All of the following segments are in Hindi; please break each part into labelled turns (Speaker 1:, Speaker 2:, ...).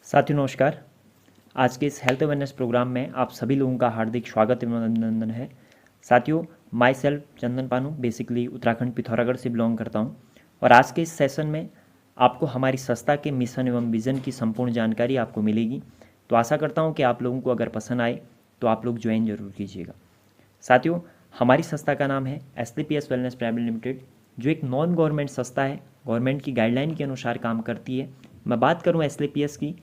Speaker 1: साथियों नमस्कार। आज के इस हेल्थ अवेयरनेस प्रोग्राम में आप सभी लोगों का हार्दिक स्वागत एवं अभिनंदन है। साथियों, my self Chandan Panu basically Uttarakhand Pithoragarh से बिलोंग करता हूं और आज के इस सेशन में आपको हमारी संस्था के मिशन एवं विज़न की संपूर्ण जानकारी आपको मिलेगी। तो आशा करता हूं कि आप लोगों को अगर पसंद आए तो आप लोग ज्वाइन जरूर कीजिएगा। साथियों, हमारी संस्था का नाम है SLPS वेलनेस प्राइवेट लिमिटेड, जो एक नॉन गवर्नमेंट संस्था है, गवर्नमेंट की गाइडलाइन के अनुसार काम करती है। मैं बात करूं SLPS की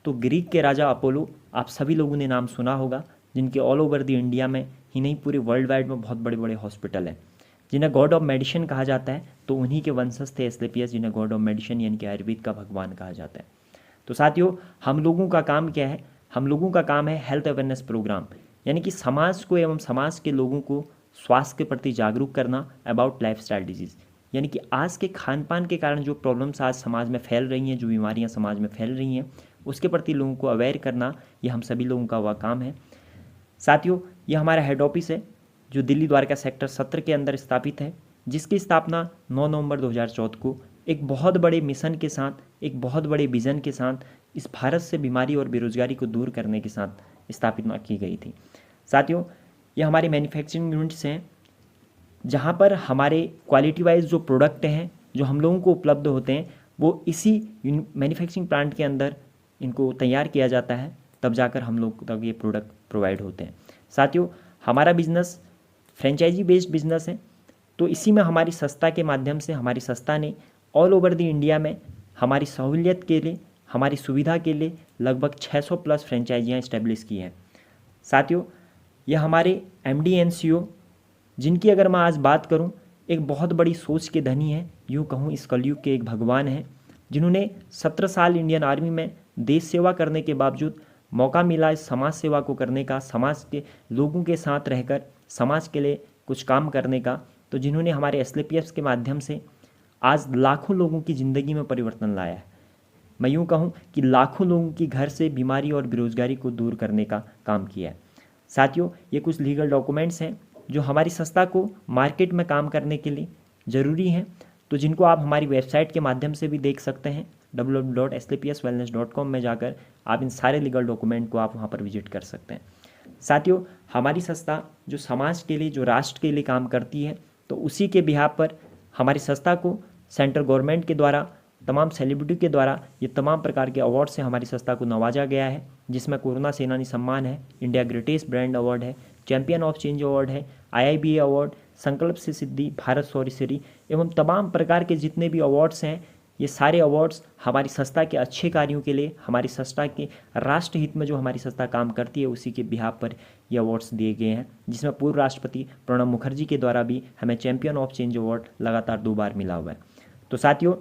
Speaker 1: तो ग्रीक के राजा अपोलो आप सभी लोगों ने नाम सुना होगा, जिनके ऑल ओवर द इंडिया में ही नहीं पूरे वर्ल्ड वाइड में बहुत बड़े बड़े हॉस्पिटल हैं, जिन्हें गॉड ऑफ मेडिसिन कहा जाता है। तो उन्हीं के वंशज थे SLPS, जिन्हें गॉड ऑफ मेडिसिन यानी कि आयुर्वेद का भगवान कहा जाता है। तो साथियों, हम लोगों का काम क्या है? हम लोगों का काम है हेल्थ अवेयरनेस प्रोग्राम, यानी कि समाज को एवं समाज के लोगों को स्वास्थ्य के प्रति जागरूक करना अबाउट लाइफस्टाइल डिजीज़, यानी कि आज के खान पान के कारण जो प्रॉब्लम्स आज समाज में फैल रही हैं, जो बीमारियां समाज में फैल रही हैं, उसके प्रति लोगों को अवेयर करना, ये हम सभी लोगों का वह काम है। साथियों, ये हमारा हेड ऑफिस है जो दिल्ली द्वारका सेक्टर 17 के अंदर स्थापित है, जिसकी स्थापना 9 नवंबर 2014 को एक बहुत बड़े मिशन के साथ, एक बहुत बड़े विज़न के साथ, इस भारत से बीमारी और बेरोजगारी को दूर करने के साथ स्थापित की गई थी। साथियों, ये हमारे मैन्युफैक्चरिंग यूनिट्स हैं, जहाँ पर हमारे क्वालिटी वाइज जो प्रोडक्ट हैं जो हम लोगों को उपलब्ध होते हैं, वो इसी मैन्युफैक्चरिंग प्लांट के अंदर इनको तैयार किया जाता है, तब जाकर हम लोग तक ये प्रोडक्ट प्रोवाइड होते हैं। साथियों, हमारा बिजनेस फ्रेंचाइजी बेस्ड बिजनेस है, तो इसी में हमारी संस्था के माध्यम से हमारी संस्था ने ऑल ओवर द इंडिया में हमारी सहूलियत के लिए, हमारी सुविधा के लिए लगभग 600 प्लस फ्रेंचाइजियाँ इस्टेब्लिश की हैं। साथियों, यह हमारे MD एंड CEO, जिनकी अगर मैं आज बात करूं, एक बहुत बड़ी सोच के धनी हैं, यूँ कहूं इस कलयुग के एक भगवान हैं, जिन्होंने 17 साल इंडियन आर्मी में देश सेवा करने के बावजूद मौका मिला इस समाज सेवा को करने का, समाज के लोगों के साथ रहकर समाज के लिए कुछ काम करने का। तो जिन्होंने हमारे SLPS के माध्यम से आज लाखों लोगों की ज़िंदगी में परिवर्तन लाया है। मैं यूँ कहूँ कि लाखों लोगों की घर से बीमारी और बेरोजगारी को दूर करने का काम किया है। साथियों, ये कुछ लीगल डॉक्यूमेंट्स हैं जो हमारी संस्था को मार्केट में काम करने के लिए ज़रूरी हैं, तो जिनको आप हमारी वेबसाइट के माध्यम से भी देख सकते हैं। www.slpswellness.com में जाकर आप इन सारे लीगल डॉक्यूमेंट को आप वहाँ पर विजिट कर सकते हैं। साथियों, हमारी संस्था जो समाज के लिए, जो राष्ट्र के लिए काम करती है, तो उसी के बिहाफ पर हमारी संस्था को सेंट्रल गवर्नमेंट के द्वारा, तमाम सेलिब्रिटी के द्वारा ये तमाम प्रकार के अवार्ड से हमारी संस्था को नवाजा गया है, जिसमें कोरोना सेनानी सम्मान है, इंडिया ग्रेटेस्ट ब्रांड अवार्ड है, चैंपियन ऑफ चेंज अवार्ड है, IIBA अवार्ड, संकल्प से सिद्धि, भारत शौर्यश्री एवं तमाम प्रकार के जितने भी अवार्ड्स हैं, ये सारे अवार्ड्स हमारी संस्था के अच्छे कार्यों के लिए, हमारी संस्था के राष्ट्र हित में जो हमारी संस्था काम करती है, उसी के बिहाफ पर ये अवार्ड्स दिए गए हैं, जिसमें पूर्व राष्ट्रपति प्रणब मुखर्जी के द्वारा भी हमें चैंपियन ऑफ चेंज अवार्ड लगातार 2 बार मिला हुआ है। तो साथियों,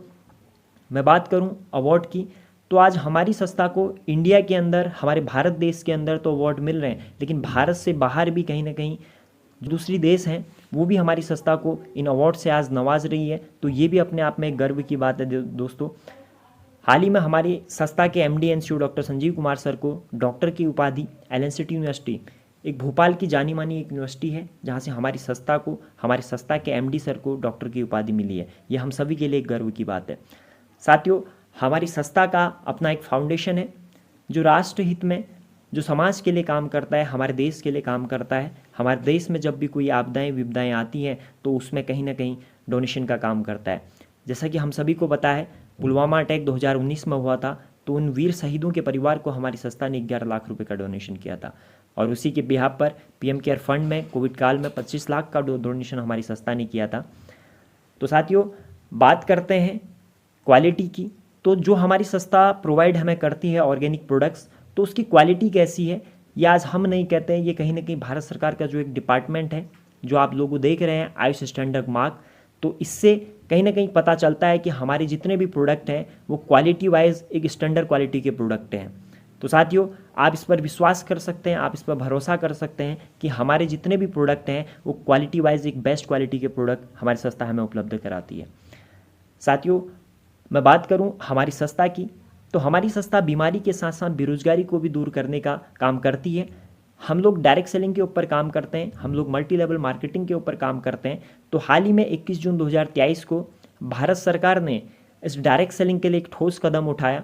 Speaker 1: मैं बात करूं अवार्ड की, तो आज हमारी संस्था को इंडिया के अंदर, हमारे भारत देश के अंदर तो अवार्ड मिल रहे हैं, लेकिन भारत से बाहर भी कहीं ना कहीं दूसरी देश हैं, वो भी हमारी संस्था को इन अवार्ड से आज नवाज रही है। तो ये भी अपने आप में एक गर्व की बात है। दोस्तों, हाल ही में हमारी संस्था के MD and CEO doctor Sanjeev Kumar sir को डॉक्टर की उपाधि एलन सिटी यूनिवर्सिटी, एक भोपाल की जानी मानी एक यूनिवर्सिटी है, जहाँ से हमारी संस्था को, हमारी संस्था के MD सर को डॉक्टर की उपाधि मिली है। ये हम सभी के लिए एक गर्व की बात है। साथियों, हमारी संस्था का अपना एक फाउंडेशन है जो राष्ट्र हित में, जो समाज के लिए काम करता है, हमारे देश के लिए काम करता है। हमारे देश में जब भी कोई आपदाएं विपदाएं आती हैं, तो उसमें कहीं ना कहीं डोनेशन का काम करता है। जैसा कि हम सभी को पता है, पुलवामा अटैक 2019 में हुआ था, तो उन वीर शहीदों के परिवार को हमारी संस्था ने 11 लाख रुपये का डोनेशन किया था, और उसी के बिहाफ पर PM केयर फंड में कोविड काल में 25 लाख का डोनेशन हमारी संस्था ने किया था। तो साथियों, बात करते हैं क्वालिटी की, तो जो हमारी संस्था प्रोवाइड हमें करती है ऑर्गेनिक प्रोडक्ट्स, तो उसकी क्वालिटी कैसी है, ये आज हम नहीं कहते हैं, ये कहीं ना कहीं भारत सरकार का जो एक डिपार्टमेंट है, जो आप लोग देख रहे हैं आयुष स्टैंडर्ड मार्क, तो इससे कहीं ना कहीं पता चलता है कि हमारे जितने भी प्रोडक्ट हैं वो क्वालिटी वाइज एक स्टैंडर्ड क्वालिटी के प्रोडक्ट हैं। तो साथियों, आप इस पर विश्वास कर सकते हैं, आप इस पर भरोसा कर सकते हैं कि हमारे जितने भी प्रोडक्ट हैं वो क्वालिटी वाइज एक बेस्ट क्वालिटी के प्रोडक्ट हमारी संस्था हमें उपलब्ध कराती है। साथियों, मैं बात करूं हमारी संस्था की, तो हमारी संस्था बीमारी के साथ साथ बेरोजगारी को भी दूर करने का काम करती है। हम लोग डायरेक्ट सेलिंग के ऊपर काम करते हैं, हम लोग मल्टी लेवल मार्केटिंग के ऊपर काम करते हैं। तो हाल ही में 21 जून 2023 को भारत सरकार ने इस डायरेक्ट सेलिंग के लिए एक ठोस कदम उठाया,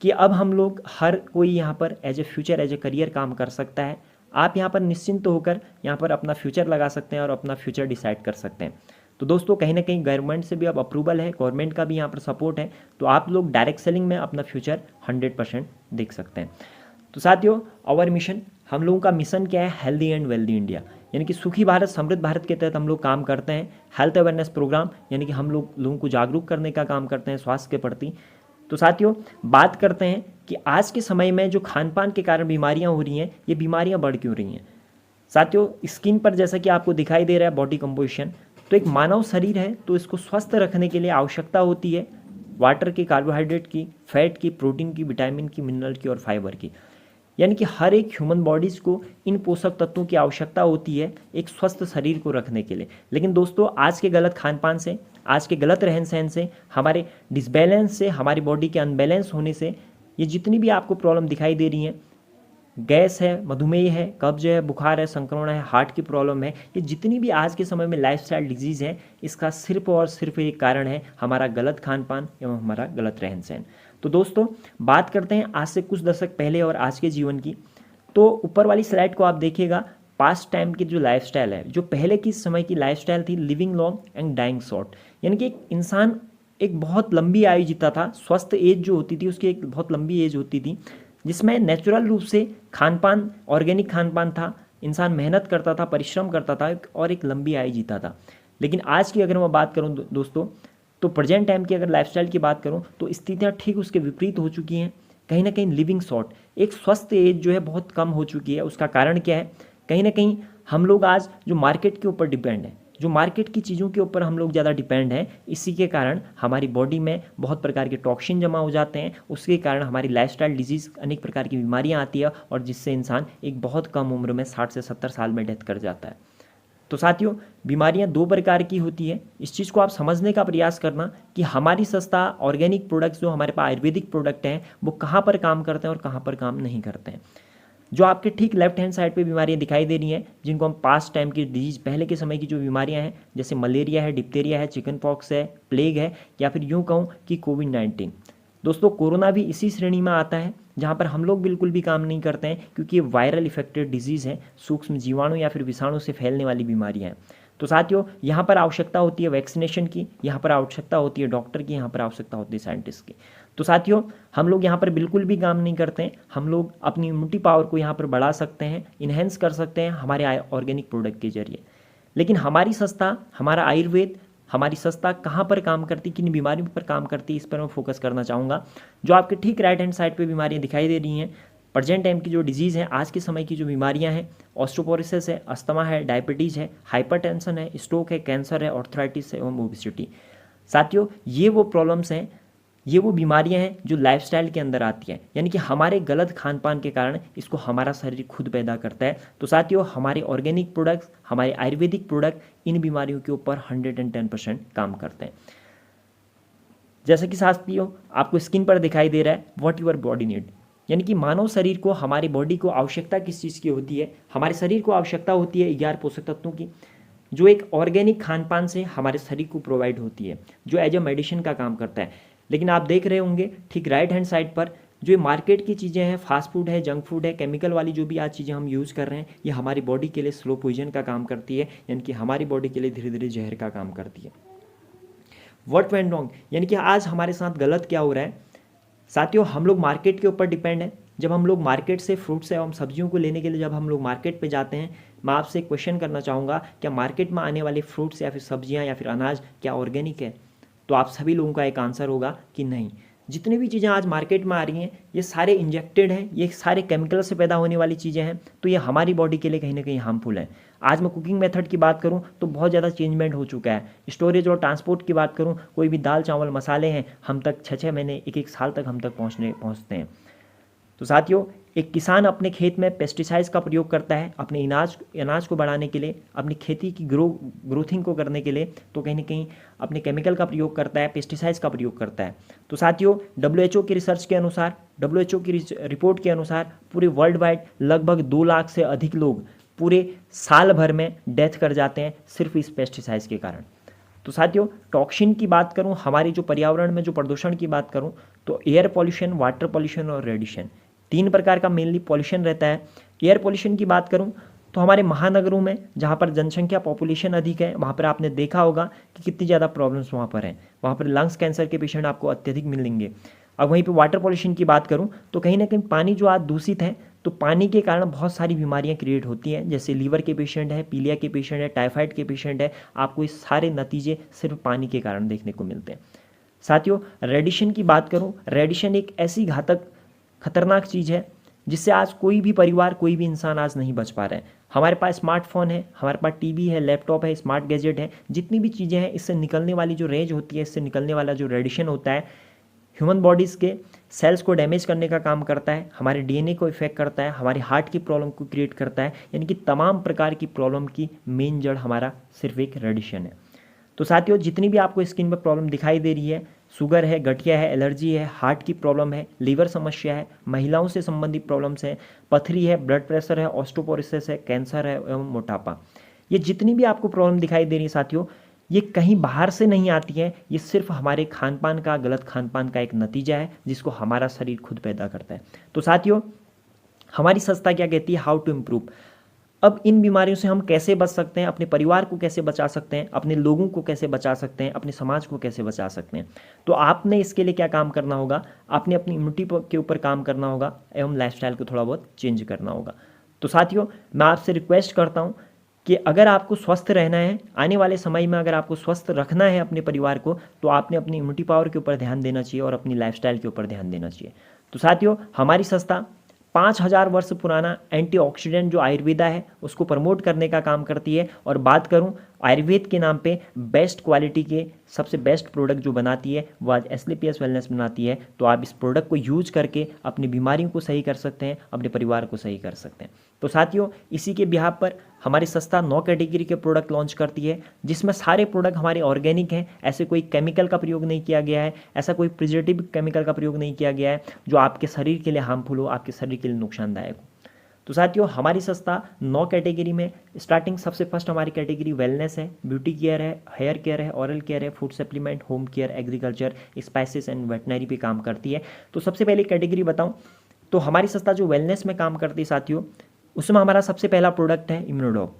Speaker 1: कि अब हम लोग हर कोई यहाँ पर as a future as a career काम कर सकता है। आप यहाँ पर निश्चिंत होकर यहाँ पर अपना फ्यूचर लगा सकते हैं और अपना फ्यूचर डिसाइड कर सकते हैं। तो दोस्तों कहीं ना कहीं गवर्नमेंट से भी अब अप्रूवल है, गवर्नमेंट का भी यहाँ पर सपोर्ट है, तो आप लोग डायरेक्ट सेलिंग में अपना फ्यूचर 100% देख सकते हैं। तो साथियों, आवर मिशन, हम लोगों का मिशन क्या है? हेल्दी एंड वेल्दी इंडिया, यानी कि सुखी भारत समृद्ध भारत के तहत हम लोग काम करते हैं। हेल्थ अवेयरनेस प्रोग्राम, यानी कि हम लोगों को जागरूक करने का काम करते हैं स्वास्थ्य के प्रति। तो साथियों, बात करते हैं कि आज के समय में जो खान पान के कारण बीमारियां हो रही हैं, ये बीमारियां बढ़ क्यों रही हैं। साथियों, स्किन पर जैसा कि आपको दिखाई दे रहा है बॉडी कंपोजिशन, तो एक मानव शरीर है तो इसको स्वस्थ रखने के लिए आवश्यकता होती है वाटर की, कार्बोहाइड्रेट की, फैट की, प्रोटीन की, विटामिन की, मिनरल की और फाइबर की। यानी कि हर एक ह्यूमन बॉडीज़ को इन पोषक तत्वों की आवश्यकता होती है एक स्वस्थ शरीर को रखने के लिए। लेकिन दोस्तों, आज के गलत खान पान से, आज के गलत रहन सहन से, हमारे डिसबैलेंस से, हमारी बॉडी के अनबैलेंस होने से ये जितनी भी आपको प्रॉब्लम दिखाई दे रही हैं, गैस है, मधुमेह है, कब्ज है, बुखार है, संक्रमण है, हार्ट की प्रॉब्लम है, ये जितनी भी आज के समय में लाइफस्टाइल डिजीज़ है, इसका सिर्फ और सिर्फ एक कारण है हमारा गलत खान पान एवं हमारा गलत रहन सहन। तो दोस्तों, बात करते हैं आज से कुछ दशक पहले और आज के जीवन की। तो ऊपर वाली स्लाइड को आप देखिएगा, पास्ट टाइम की जो लाइफस्टाइल है, जो पहले की समय की लाइफस्टाइल थी, living long and dying short, यानी कि एक इंसान एक बहुत लंबी आयु जीता था। स्वस्थ एज जो होती थी उसकी एक बहुत लंबी एज होती थी, जिसमें नेचुरल रूप से खान पान, ऑर्गेनिक खान पान था, इंसान मेहनत करता था, परिश्रम करता था और एक लंबी आयु जीता था। लेकिन आज की अगर मैं बात करूं दोस्तों, तो प्रेजेंट टाइम की अगर लाइफस्टाइल की बात करूं तो स्थितियां ठीक उसके विपरीत हो चुकी हैं। कहीं ना कहीं लिविंग शॉर्ट, एक स्वस्थ एज जो है बहुत कम हो चुकी है। उसका कारण क्या है? कहीं ना कहीं हम लोग आज जो मार्केट के ऊपर डिपेंड है, जो मार्केट की चीज़ों के ऊपर हम लोग ज़्यादा डिपेंड हैं, इसी के कारण हमारी बॉडी में बहुत प्रकार के टॉक्सिन जमा हो जाते हैं। उसके कारण हमारी लाइफस्टाइल डिजीज़, अनेक प्रकार की बीमारियां आती है और जिससे इंसान एक बहुत कम उम्र में 60 से 70 साल में डेथ कर जाता है। तो साथियों, बीमारियां दो प्रकार की होती है। इस चीज़ को आप समझने का प्रयास करना कि हमारी सस्ता ऑर्गेनिक प्रोडक्ट्स, जो हमारे पास आयुर्वेदिक प्रोडक्ट हैं, वो कहाँ पर काम करते हैं और कहाँ पर काम नहीं करते हैं। जो आपके ठीक लेफ्ट हैंड साइड पे बीमारियां दिखाई दे रही हैं, जिनको हम पास्ट टाइम की डिजीज, पहले के समय की जो बीमारियां हैं, जैसे मलेरिया है, डिप्थेरिया है, चिकन पॉक्स है, प्लेग है, या फिर यूं कहूँ कि कोविड-19। दोस्तों, कोरोना भी इसी श्रेणी में आता है, जहाँ पर हम लोग बिल्कुल भी काम नहीं करते हैं, क्योंकि ये वायरल इफेक्टेड डिजीज़ है, सूक्ष्म जीवाणु या फिर विषाणु से फैलने वाली बीमारियाँ हैं। तो साथियों, यहाँ पर आवश्यकता होती है वैक्सीनेशन की, यहाँ पर आवश्यकता होती है डॉक्टर की, यहाँ पर आवश्यकता होती है साइंटिस्ट की। तो साथियों, हम लोग यहाँ पर बिल्कुल भी काम नहीं करते हैं। हम लोग अपनी इम्यूनिटी पावर को यहाँ पर बढ़ा सकते हैं, इन्हेंस कर सकते हैं हमारे ऑर्गेनिक प्रोडक्ट के जरिए। लेकिन हमारी संस्था, हमारा आयुर्वेद, हमारी संस्था कहाँ पर काम करती, किन बीमारियों पर काम करती है, इस पर मैं फोकस करना चाहूँगा। जो आपके ठीक राइट हैंड साइड पे बीमारियाँ दिखाई दे रही हैं, प्रेजेंट टाइम की जो डिजीज़ है, आज के समय की जो बीमारियां हैं, ऑस्टियोपोरोसिस है, अस्थमा है, डायबिटीज़ है, हाइपरटेंशन है, स्ट्रोक है, कैंसर है, आर्थराइटिस है एवं ओबेसिटी। साथियों, ये वो प्रॉब्लम्स हैं, ये वो बीमारियां हैं जो लाइफस्टाइल के अंदर आती हैं, यानी कि हमारे गलत खान पान के कारण इसको हमारा शरीर खुद पैदा करता है। तो साथियों, हमारे ऑर्गेनिक प्रोडक्ट्स, हमारे आयुर्वेदिक प्रोडक्ट इन बीमारियों के ऊपर 110% काम करते हैं। जैसे कि साथियों, आपको स्क्रीन पर दिखाई दे रहा है व्हाट योर बॉडी नीड, यानी कि मानव शरीर को, हमारी बॉडी को आवश्यकता किस चीज़ की होती है। हमारे शरीर को आवश्यकता होती है 11 पोषक तत्वों की, जो एक ऑर्गेनिक खान पान से हमारे शरीर को प्रोवाइड होती है, जो एज ए मेडिसिन का काम करता है। लेकिन आप देख रहे होंगे ठीक राइट हैंड साइड पर जो मार्केट की चीज़ें हैं, फास्ट फूड है, जंक फूड है, केमिकल वाली जो भी आज चीज़ें हम यूज़ कर रहे हैं, ये हमारी बॉडी के लिए स्लो पॉइजन का काम करती है, यानी कि हमारी बॉडी के लिए धीरे धीरे जहर का काम करती है। व्हाट वेंट रॉन्ग, यानी कि आज हमारे साथ गलत क्या हो रहा है। साथियों, हम लोग मार्केट के ऊपर डिपेंड है। जब हम लोग मार्केट से फ्रूट्स एवं सब्जियों को लेने के लिए जब हम लोग मार्केट पे जाते हैं, मैं आपसे एक क्वेश्चन करना चाहूँगा, क्या मार्केट में आने वाले फ्रूट्स या फिर सब्जियाँ या फिर अनाज क्या ऑर्गेनिक है? तो आप सभी लोगों का एक आंसर होगा कि नहीं। जितनी भी चीज़ें आज मार्केट में आ रही हैं, ये सारे इंजेक्टेड हैं, ये सारे केमिकल से पैदा होने वाली चीज़ें हैं, तो ये हमारी बॉडी के लिए कहीं ना कहीं हार्मफुल है। आज मैं कुकिंग मेथड की बात करूं तो बहुत ज़्यादा चेंजमेंट हो चुका है। स्टोरेज और ट्रांसपोर्ट की बात करूं, कोई भी दाल चावल मसाले हैं, हम तक 6-6 महीने, 1-1 साल तक हम तक पहुँचते हैं। तो साथियों, एक किसान अपने खेत में पेस्टिसाइड्स का प्रयोग करता है अपने अनाज को बढ़ाने के लिए, अपनी खेती की ग्रोथिंग को करने के लिए, तो कहीं ना कहीं अपने केमिकल का प्रयोग करता है, पेस्टिसाइड्स का प्रयोग करता है। तो साथियों, WHO की रिसर्च के अनुसार, WHO की रिपोर्ट के अनुसार पूरे वर्ल्ड वाइड लगभग 2 लाख से अधिक लोग पूरे साल भर में डेथ कर जाते हैं सिर्फ इस पेस्टिसाइड्स के कारण। तो तो साथियों टॉक्सिन की बात करूं, हमारे जो पर्यावरण में जो प्रदूषण की बात करूं, तो एयर पॉल्यूशन, वाटर पॉल्यूशन और रेडिएशन, 3 प्रकार का मेनली पॉल्यूशन रहता है। एयर पॉल्यूशन की बात करूं तो हमारे महानगरों में जहाँ पर जनसंख्या पॉपुलेशन अधिक है, वहाँ पर आपने देखा होगा कि कितनी ज़्यादा प्रॉब्लम्स वहाँ पर हैं। वहाँ पर लंग्स कैंसर के पेशेंट आपको अत्यधिक मिलेंगे। अब वहीं पे वाटर पॉल्यूशन की बात करूँ तो कहीं ना कहीं पानी जो आज दूषित है, तो पानी के कारण बहुत सारी बीमारियां क्रिएट होती हैं, जैसे लीवर के पेशेंट है, पीलिया के पेशेंट है, टाइफाइड के पेशेंट है। आपको इस सारे नतीजे सिर्फ पानी के कारण देखने को मिलते हैं। साथियों रेडिएशन की बात करूं, रेडिएशन एक ऐसी घातक खतरनाक चीज़ है जिससे आज कोई भी परिवार, कोई भी इंसान आज नहीं बच पा रहे हैं। हमारे पास स्मार्टफोन है, हमारे पास टीवी है, लैपटॉप है, स्मार्ट गैजेट है, जितनी भी चीज़ें हैं, इससे निकलने वाली जो रेंज होती है, इससे निकलने वाला जो रेडिएशन होता है, ह्यूमन बॉडीज़ के सेल्स को डैमेज करने का काम करता है, हमारे डीएनए को इफेक्ट करता है, हमारी हार्ट की प्रॉब्लम को क्रिएट करता है। यानी कि तमाम प्रकार की प्रॉब्लम की मेन जड़ हमारा सिर्फ एक रेडिएशन है। तो साथियों जितनी भी आपको स्किन पर प्रॉब्लम दिखाई दे रही है, शुगर है, गठिया है, एलर्जी है, हार्ट की प्रॉब्लम है, लीवर समस्या है, महिलाओं से संबंधित प्रॉब्लम्स हैं, पथरी है, ब्लड प्रेशर है, ऑस्टोपोरोसिस है, कैंसर है एवं मोटापा, ये जितनी भी आपको प्रॉब्लम दिखाई दे रही है साथियों, ये कहीं बाहर से नहीं आती है, ये सिर्फ हमारे खान पान का, गलत खान पान का एक नतीजा है जिसको हमारा शरीर खुद पैदा करता है। तो साथियों हमारी संस्था क्या कहती है, हाउ टू इम्प्रूव। अब इन बीमारियों से हम कैसे बच सकते हैं, अपने परिवार को कैसे बचा सकते हैं, अपने लोगों को कैसे बचा सकते हैं, अपने समाज को कैसे बचा सकते हैं। तो आपने इसके लिए क्या काम करना होगा, आपने अपनी इम्यूनिटी के ऊपर काम करना होगा एवं लाइफस्टाइल को थोड़ा बहुत चेंज करना होगा। तो साथियों मैं आपसे रिक्वेस्ट करता हूँ कि अगर आपको स्वस्थ रहना है, आने वाले समय में अगर आपको स्वस्थ रखना है अपने परिवार को, तो आपने अपनी इम्यूनिटी पावर के ऊपर ध्यान देना चाहिए और अपनी लाइफस्टाइल के ऊपर ध्यान देना चाहिए। तो साथियों हमारी संस्था 5000 वर्ष पुराना एंटीऑक्सीडेंट जो आयुर्वेदा है उसको प्रमोट करने का काम करती है। और बात करूं आयुर्वेद के नाम पे बेस्ट क्वालिटी के सबसे बेस्ट प्रोडक्ट जो बनाती है वो आज एसलीपीएस वेलनेस बनाती है। तो आप इस प्रोडक्ट को यूज करके अपनी बीमारियों को सही कर सकते हैं, अपने परिवार को सही कर सकते हैं। तो साथियों इसी के बिहाफ पर हमारी संस्था 9 कैटेगरी के प्रोडक्ट लॉन्च करती है, जिसमें सारे प्रोडक्ट हमारे ऑर्गेनिक हैं, ऐसे कोई केमिकल का प्रयोग नहीं किया गया है, ऐसा कोई प्रिजर्वेटिव केमिकल का प्रयोग नहीं किया गया है जो आपके शरीर के लिए हार्मफुल हो, आपके शरीर के लिए नुकसानदायक हो। तो साथियों हमारी संस्था 9 कैटेगरी में स्टार्टिंग सबसे फर्स्ट हमारी कैटेगरी वेलनेस है, ब्यूटी केयर है, हेयर केयर है, ऑरल केयर है, food supplement, home care, agriculture, spices and veterinary पे काम करती है। तो सबसे पहले कैटेगरी बताऊं तो हमारी संस्था जो वेलनेस में काम करती है साथियों, उसमें हमारा सबसे पहला प्रोडक्ट है इम्यूनोड्रॉप,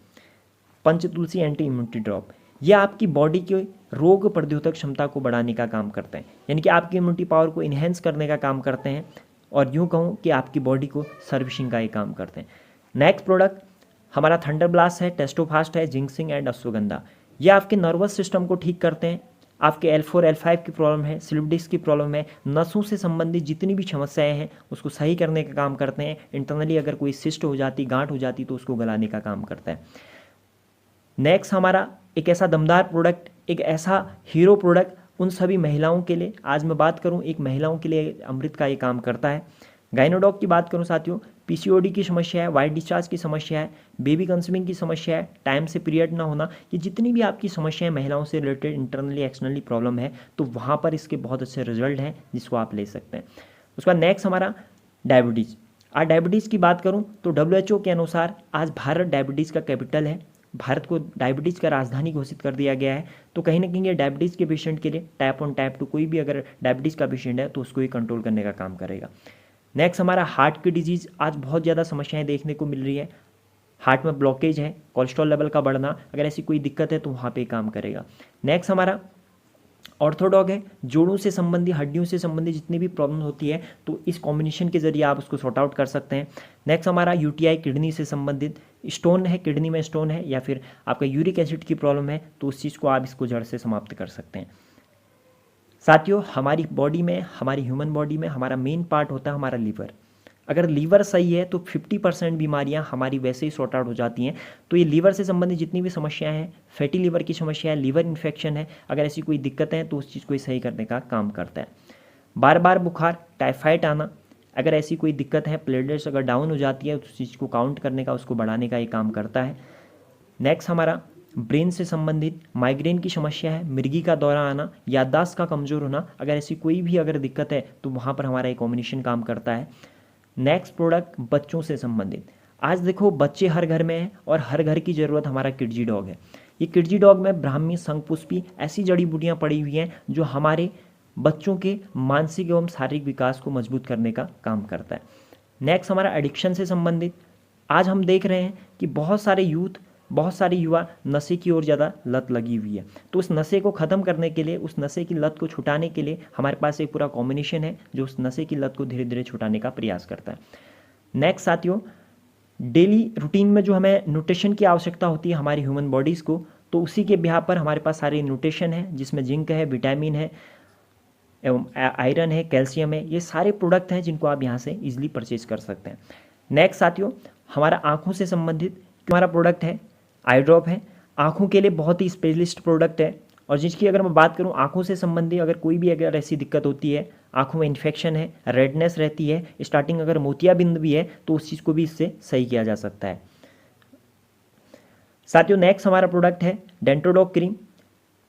Speaker 1: पंचतुलसी एंटी इम्यूनिटी ड्रॉप। ये आपकी बॉडी की रोग प्रतिरोधक क्षमता को बढ़ाने का काम करते हैं, यानी कि आपकी इम्यूनिटी पावर को इन्हेंस करने का काम करते हैं, और यूँ कहूँ कि आपकी बॉडी को सर्विसिंग का ये काम करते हैं। नेक्स्ट प्रोडक्ट हमारा थंडर ब्लास्ट है, टेस्टोफास्ट है, जिंक्सिंग एंड अश्वगंधा। ये आपके नर्वस सिस्टम को ठीक करते हैं, आपके L4 L5 की प्रॉब्लम है, स्लिप डिस्क की प्रॉब्लम है, नसों से संबंधित जितनी भी समस्याएं हैं उसको सही करने का काम करते हैं। इंटरनली अगर कोई सिस्ट हो जाती, गांठ हो जाती तो उसको गलाने का काम करता है। नेक्स्ट हमारा एक ऐसा दमदार प्रोडक्ट, एक ऐसा हीरो प्रोडक्ट उन सभी महिलाओं के लिए, आज मैं बात करूं एक महिलाओं के लिए अमृत का ये काम करता है। गाइनोडॉक की बात करूं साथियों, पीसीओडी की समस्या है, वाइट डिस्चार्ज की समस्या है, बेबी कंसीविंग की समस्या है, टाइम से पीरियड ना होना, ये जितनी भी आपकी समस्याएं महिलाओं से रिलेटेड इंटरनली एक्सटर्नली प्रॉब्लम है, तो वहाँ पर इसके बहुत अच्छे रिजल्ट हैं जिसको आप ले सकते हैं। उसके बाद नेक्स्ट हमारा डायबिटीज़। आज डायबिटीज़ की बात करूँ तो WHO के अनुसार आज भारत डायबिटीज़ का कैपिटल है, भारत को डायबिटीज़ का राजधानी घोषित कर दिया गया है। तो कहीं ना कहीं ये डायबिटीज़ के पेशेंट के लिए टाइप 1 टाइप 2 कोई भी अगर डायबिटीज़ का पेशेंट है तो उसको ये कंट्रोल करने का काम करेगा। नेक्स्ट हमारा हार्ट की डिजीज़, आज बहुत ज़्यादा समस्याएं देखने को मिल रही है, हार्ट में ब्लॉकेज है, कोलेस्ट्रॉल लेवल का बढ़ना, अगर ऐसी कोई दिक्कत है तो वहाँ पे काम करेगा। नेक्स्ट हमारा ऑर्थोडॉग है, जोड़ों से संबंधी, हड्डियों से संबंधी जितनी भी प्रॉब्लम होती है तो इस कॉम्बिनेशन के जरिए आप उसको सॉर्ट आउट कर सकते हैं। नेक्स्ट हमारा यूटीआई, किडनी से संबंधित, स्टोन है, किडनी में स्टोन है या फिर आपका यूरिक एसिड की प्रॉब्लम है तो उस चीज़ को आप इसको जड़ से समाप्त कर सकते हैं। साथियों हमारी बॉडी में, हमारी ह्यूमन बॉडी में हमारा मेन पार्ट होता है हमारा लीवर। अगर लीवर सही है तो 50% बीमारियां हमारी वैसे ही सॉर्ट आउट हो जाती हैं। तो ये लीवर से संबंधित जितनी भी समस्याएं हैं, फैटी लीवर की समस्या है, लीवर इन्फेक्शन है, अगर ऐसी कोई दिक्कत है तो उस चीज़ को सही करने का काम करता है। बार बार बुखार, टाइफाइड आना, अगर ऐसी कोई दिक्कत है, प्लेटलेट्स अगर डाउन हो जाती है तो उस चीज़ को काउंट करने का, उसको बढ़ाने का ये काम करता है। नेक्स्ट हमारा ब्रेन से संबंधित माइग्रेन की समस्या है, मिर्गी का दौरा आना, याददाश्त का कमज़ोर होना, अगर ऐसी कोई भी अगर दिक्कत है तो वहाँ पर हमारा एक कॉम्बिनेशन काम करता है। नेक्स्ट प्रोडक्ट बच्चों से संबंधित। आज देखो बच्चे हर घर में हैं और हर घर की ज़रूरत हमारा किडजी डॉग है। ये किडजी डॉग में ब्राह्मी, शंखपुष्पी ऐसी जड़ी बूटियाँ पड़ी हुई हैं जो हमारे बच्चों के मानसिक एवं शारीरिक विकास को मजबूत करने का काम करता है। नेक्स्ट हमारा एडिक्शन से संबंधित, आज हम देख रहे हैं कि बहुत सारे युवा नशे की ओर ज़्यादा लत लगी हुई है। तो उस नशे को ख़त्म करने के लिए, उस नशे की लत को छुटाने के लिए हमारे पास एक पूरा कॉम्बिनेशन है जो उस नशे की लत को धीरे धीरे छुटाने का प्रयास करता है। नेक्स्ट साथियों, डेली रूटीन में जो हमें न्यूट्रिशन की आवश्यकता होती है हमारी ह्यूमन बॉडीज़ को, तो उसी के बिहाफ पर हमारे पास सारे न्यूट्रिशन है जिसमें जिंक है, विटामिन है एवं आयरन है, कैल्शियम है। ये सारे प्रोडक्ट हैं जिनको आप यहाँ से इजीली परचेज कर सकते हैं। नेक्स्ट साथियों, हमारा आँखों से संबंधित हमारा प्रोडक्ट है आई ड्रॉप है। आँखों के लिए बहुत ही स्पेशलिस्ट प्रोडक्ट है और जिसकी अगर मैं बात करूँ आँखों से संबंधित अगर कोई भी अगर ऐसी दिक्कत होती है, आँखों में इन्फेक्शन है, रेडनेस रहती है, स्टार्टिंग अगर मोतियाबिंद भी है तो उस चीज़ को भी इससे सही किया जा सकता है। साथियों नेक्स्ट हमारा प्रोडक्ट है डेंटोडॉग क्रीम।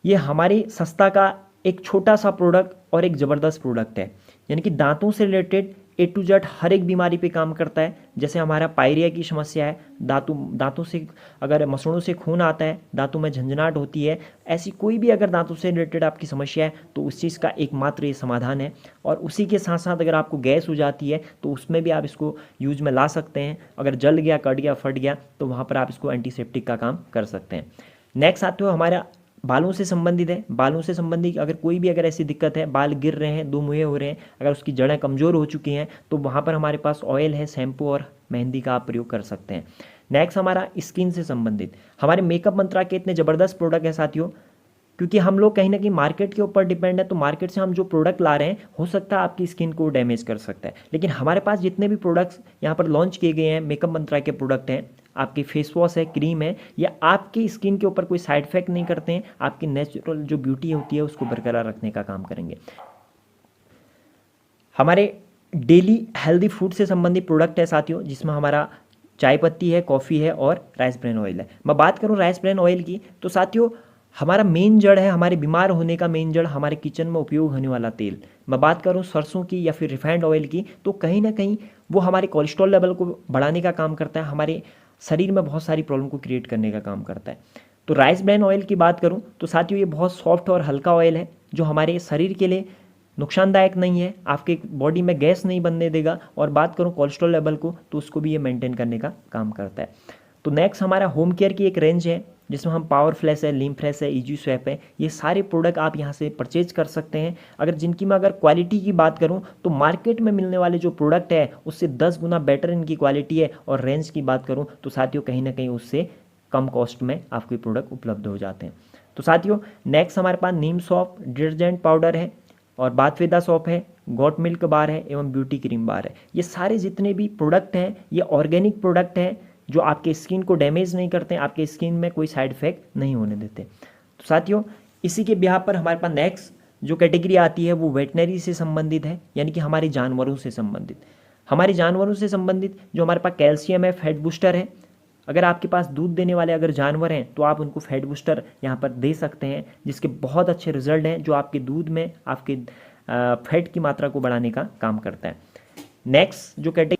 Speaker 1: ये हमारे सस्ता का एक छोटा सा प्रोडक्ट और एक ज़बरदस्त प्रोडक्ट है, यानी कि दांतों से रिलेटेड ए टू जेड हर एक बीमारी पे काम करता है। जैसे हमारा पायरिया की समस्या है, दांतों से अगर मसूड़ों से खून आता है, दांतों में झंझनाहट होती है, ऐसी कोई भी अगर दांतों से रिलेटेड आपकी समस्या है तो उस चीज़ का एकमात्र ये समाधान है। और उसी के साथ साथ अगर आपको गैस हो जाती है तो उसमें भी आप इसको यूज में ला सकते हैं। अगर जल गया, कट गया, फट गया तो वहाँ पर आप इसको एंटीसेप्टिक का काम कर सकते हैं। नेक्स्ट आते हो हमारा बालों से संबंधित है। बालों से संबंधित अगर कोई भी अगर ऐसी दिक्कत है, बाल गिर रहे हैं, दो मुँहे हो रहे हैं, अगर उसकी जड़ें कमज़ोर हो चुकी हैं तो वहाँ पर हमारे पास ऑयल है, शैम्पू और मेहंदी का आप प्रयोग कर सकते हैं। नेक्स्ट हमारा स्किन से संबंधित, हमारे मेकअप मंत्रा के इतने ज़बरदस्त प्रोडक्ट है साथियों, क्योंकि हम लोग कहीं ना कहीं मार्केट के ऊपर डिपेंड है। तो मार्केट से हम जो प्रोडक्ट ला रहे हैं हो सकता है आपकी स्किन को डैमेज कर सकता है, लेकिन हमारे पास जितने भी प्रोडक्ट्स यहाँ पर लॉन्च किए गए हैं मेकअप मंत्रा के प्रोडक्ट हैं, आपकी फेस वॉश है, क्रीम है, या आपकी स्किन के ऊपर कोई साइड इफेक्ट नहीं करते हैं, आपकी नेचुरल जो ब्यूटी होती है उसको बरकरार रखने का काम करेंगे। हमारे डेली हेल्दी फूड से संबंधित प्रोडक्ट है साथियों, जिसमें हमारा चाय पत्ती है, कॉफ़ी है और राइस ब्रेन ऑयल है। मैं बात करूँ राइस ब्रेन ऑयल की तो साथियों हमारा मेन जड़ है, हमारे बीमार होने का मेन जड़ हमारे किचन में उपयोग होने वाला तेल। मैं बात करूं सरसों की या फिर रिफाइंड ऑयल की तो कहीं ना कहीं वो हमारे कोलेस्ट्रॉल लेवल को बढ़ाने का काम करता है, हमारे शरीर में बहुत सारी प्रॉब्लम को क्रिएट करने का काम करता है। तो राइस ब्रेन ऑयल की बात करूं तो साथियों ये बहुत सॉफ्ट और हल्का ऑयल है जो हमारे शरीर के लिए नुकसानदायक नहीं है, आपके बॉडी में गैस नहीं बनने देगा। और बात करूं कोलेस्ट्रॉल लेवल को तो उसको भी ये मेंटेन करने का काम करता है। तो नेक्स्ट हमारा होम केयर की एक रेंज है जिसमें हम पावर फ्लैश है, लीम फ्रेश है, इजी स्वैप है, ये सारे प्रोडक्ट आप यहाँ से परचेज कर सकते हैं। अगर जिनकी मैं अगर क्वालिटी की बात करूँ तो मार्केट में मिलने वाले जो प्रोडक्ट है उससे 10 गुना बेटर इनकी क्वालिटी है, और रेंज की बात करूँ तो साथियों कहीं ना कहीं उससे कम कॉस्ट में आपको प्रोडक्ट उपलब्ध हो जाते हैं। तो साथियों नेक्स्ट हमारे पास नीम सॉप डिटर्जेंट पाउडर है और बाथवेदा सॉप है, गॉट मिल्क बार है एवं ब्यूटी क्रीम बार है। ये सारे जितने भी प्रोडक्ट हैं ये ऑर्गेनिक प्रोडक्ट हैं जो आपके स्किन को डैमेज नहीं करते, आपके स्किन में कोई साइड इफेक्ट नहीं होने देते। तो साथियों इसी के बिहाफ पर हमारे पास नेक्स्ट जो कैटेगरी आती है वो वेटनरी से संबंधित है, यानी कि हमारे जानवरों से संबंधित। हमारे जानवरों से संबंधित जो हमारे पास कैल्शियम है, फैट बूस्टर है। अगर आपके पास दूध देने वाले अगर जानवर हैं तो आप उनको फैट बूस्टर यहाँ पर दे सकते हैं, जिसके बहुत अच्छे रिजल्ट हैं जो आपके दूध में आपके फैट की मात्रा को बढ़ाने का काम करता है। नेक्स्ट जो कैटेगरी,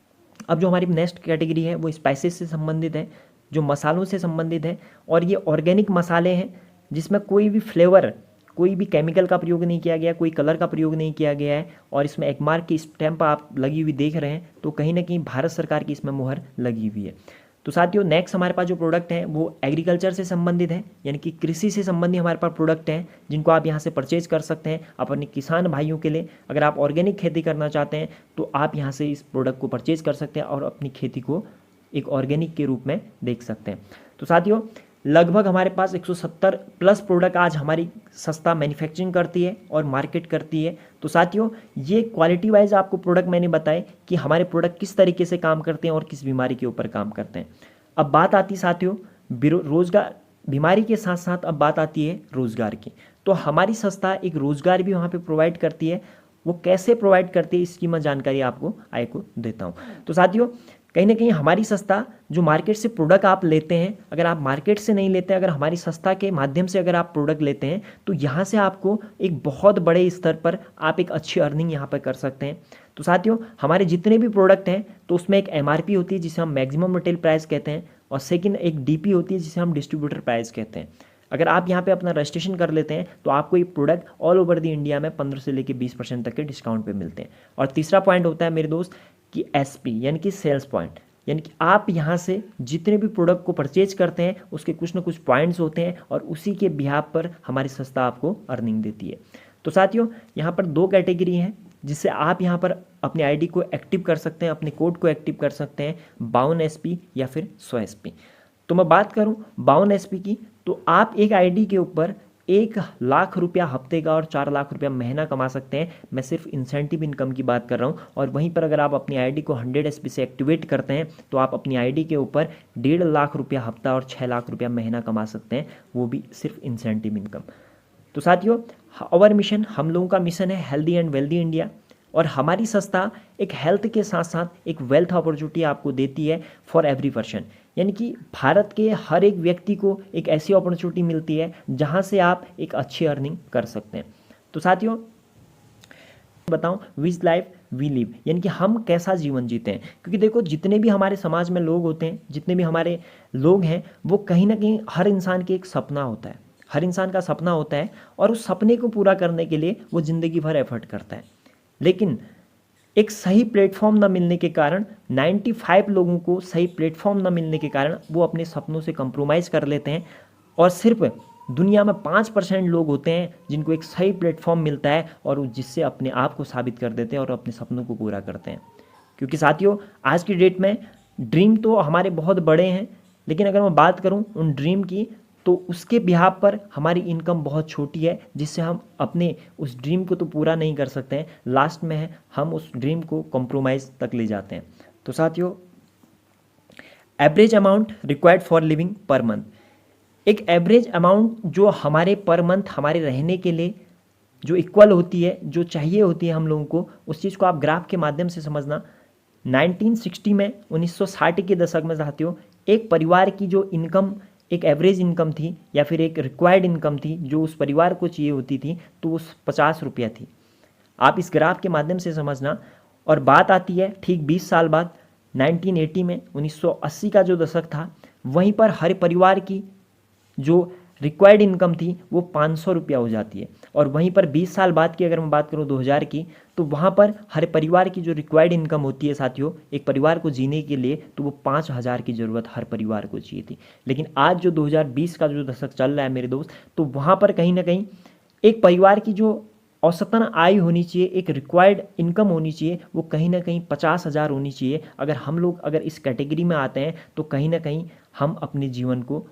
Speaker 1: अब जो हमारी नेक्स्ट कैटेगरी है वो स्पाइसेस से संबंधित है, जो मसालों से संबंधित है। और ये ऑर्गेनिक मसाले हैं जिसमें कोई भी फ्लेवर, कोई भी केमिकल का प्रयोग नहीं किया गया, कोई कलर का प्रयोग नहीं किया गया है, और इसमें एक मार्क की स्टैंप आप लगी हुई देख रहे हैं तो कहीं ना कहीं भारत सरकार की इसमें मुहर लगी हुई है। तो साथियों नेक्स्ट हमारे पास जो प्रोडक्ट हैं वो एग्रीकल्चर से संबंधित है, यानी कि कृषि से संबंधित हमारे पास प्रोडक्ट हैं जिनको आप यहाँ से परचेज कर सकते हैं अपने किसान भाइयों के लिए। अगर आप ऑर्गेनिक खेती करना चाहते हैं तो आप यहाँ से इस प्रोडक्ट को परचेज कर सकते हैं और अपनी खेती को एक ऑर्गेनिक के रूप में देख सकते हैं। तो साथियों लगभग हमारे पास 170 प्लस प्रोडक्ट आज हमारी सस्ता मैन्युफैक्चरिंग करती है और मार्केट करती है। तो साथियों ये क्वालिटी वाइज आपको प्रोडक्ट मैंने बताए कि हमारे प्रोडक्ट किस तरीके से काम करते हैं और किस बीमारी के ऊपर काम करते हैं। अब बात आती साथियों रोजगार, बीमारी के साथ साथ अब बात आती है रोजगार की। तो हमारी संस्था एक रोजगार भी वहाँ पे प्रोवाइड करती है। वो कैसे प्रोवाइड करती है इसकी मैं जानकारी आपको आय को देता हूँ। तो साथियों कहीं ना कहीं हमारी संस्था जो मार्केट से प्रोडक्ट आप लेते हैं, अगर आप मार्केट से नहीं लेते हैं, अगर हमारी संस्था के माध्यम से अगर आप प्रोडक्ट लेते हैं तो यहाँ से आपको एक बहुत बड़े स्तर पर आप एक अच्छी अर्निंग यहाँ पर कर सकते हैं। तो साथियों हमारे जितने भी प्रोडक्ट हैं तो उसमें एक MRP होती है जिसे हम मैक्सिमम रिटेल प्राइस कहते हैं, और सेकंड एक DP होती है जिसे हम डिस्ट्रीब्यूटर प्राइस कहते हैं। अगर आप यहाँ पे अपना रजिस्ट्रेशन कर लेते हैं तो आपको ये product all over the India में 15 से लेकर 20% तक के डिस्काउंट पे मिलते हैं। और तीसरा पॉइंट होता है मेरे दोस्त कि SP यानी कि सेल्स पॉइंट, यानी कि आप यहाँ से जितने भी प्रोडक्ट को परचेज करते हैं उसके कुछ ना कुछ पॉइंट्स होते हैं और उसी के बिहाफ पर हमारी संस्था आपको अर्निंग देती है। तो साथियों यहाँ पर 2 कैटेगरी हैं जिससे आप यहाँ पर अपने आईडी को एक्टिव कर सकते हैं, अपने कोड को एक्टिव कर सकते हैं, 52 SP या फिर 100 SP। तो मैं बात करूँ 52 SP की, तो आप एक आईडी के ऊपर 1 लाख रुपया हफ्ते का और 4 लाख रुपया महीना कमा सकते हैं। मैं सिर्फ इंसेंटिव इनकम की बात कर रहा हूँ। और वहीं पर अगर आप अपनी आईडी को 100 SP से एक्टिवेट करते हैं तो आप अपनी आईडी के ऊपर 1.5 लाख रुपया हफ्ता और 6 लाख रुपया महीना कमा सकते हैं, वो भी सिर्फ इंसेंटिव इनकम। तो साथियों आवर मिशन, हम लोगों का मिशन है हेल्दी एंड वेल्दी इंडिया, और हमारी संस्था एक हेल्थ के साथ साथ एक वेल्थ अपॉर्चुनिटी आपको देती है फॉर एवरी पर्सन, यानी कि भारत के हर एक व्यक्ति को एक ऐसी अपॉर्चुनिटी मिलती है जहां से आप एक अच्छी अर्निंग कर सकते हैं। तो साथियों बताऊं विच लाइफ वी लिव, यानी कि हम कैसा जीवन जीते हैं। क्योंकि देखो जितने भी हमारे समाज में लोग होते हैं, जितने भी हमारे लोग हैं, वो कहीं ना कहीं हर इंसान के एक सपना होता है, हर इंसान का सपना होता है और उस सपने को पूरा करने के लिए वो ज़िंदगी भर एफर्ट करता है। लेकिन एक सही प्लेटफॉर्म न मिलने के कारण 95 लोगों को सही प्लेटफॉर्म न मिलने के कारण वो अपने सपनों से कंप्रोमाइज़ कर लेते हैं और सिर्फ दुनिया में 5% लोग होते हैं जिनको एक सही प्लेटफॉर्म मिलता है और वो जिससे अपने आप को साबित कर देते हैं और अपने सपनों को पूरा करते हैं। क्योंकि साथियों आज की डेट में ड्रीम तो हमारे बहुत बड़े हैं, लेकिन अगर मैं बात करूं उन ड्रीम की तो उसके बिहाफ पर हमारी इनकम बहुत छोटी है, जिससे हम अपने उस ड्रीम को तो पूरा नहीं कर सकते हैं, लास्ट में हम उस ड्रीम को कॉम्प्रोमाइज़ तक ले जाते हैं। तो साथियों average amount required for living per month, एक एवरेज अमाउंट जो हमारे पर मंथ हमारे रहने के लिए जो इक्वल होती है, जो चाहिए होती है हम लोगों को, उस चीज़ को आप ग्राफ के माध्यम से समझना। 1960 में 1960 के दशक में साथियों एक परिवार की जो इनकम एक एवरेज इनकम थी या फिर एक रिक्वायर्ड इनकम थी जो उस परिवार को चाहिए होती थी, तो वो 50 रुपया थी। आप इस ग्राफ के माध्यम से समझना। और बात आती है ठीक 20 साल बाद 1980 में 1980 का जो दशक था, वहीं पर हर परिवार की जो रिक्वायर्ड इनकम थी वो 500 रुपया हो जाती है। और वहीं पर 20 साल बाद की अगर मैं बात करूँ 2000 की, तो वहाँ पर हर परिवार की जो रिक्वायर्ड इनकम होती है साथियों एक परिवार को जीने के लिए, तो वो 5000 की ज़रूरत हर परिवार को चाहिए थी। लेकिन आज जो 2020 का जो दशक चल रहा है मेरे दोस्त, तो वहाँ पर कहीं ना कहीं एक परिवार की जो औसतन आय होनी चाहिए, एक रिक्वायर्ड इनकम होनी चाहिए, वो कहीं ना कहीं 50,000 होनी चाहिए। अगर हम लोग अगर इस कैटेगरी में आते हैं तो कहीं ना कहीं हम अपने जीवन को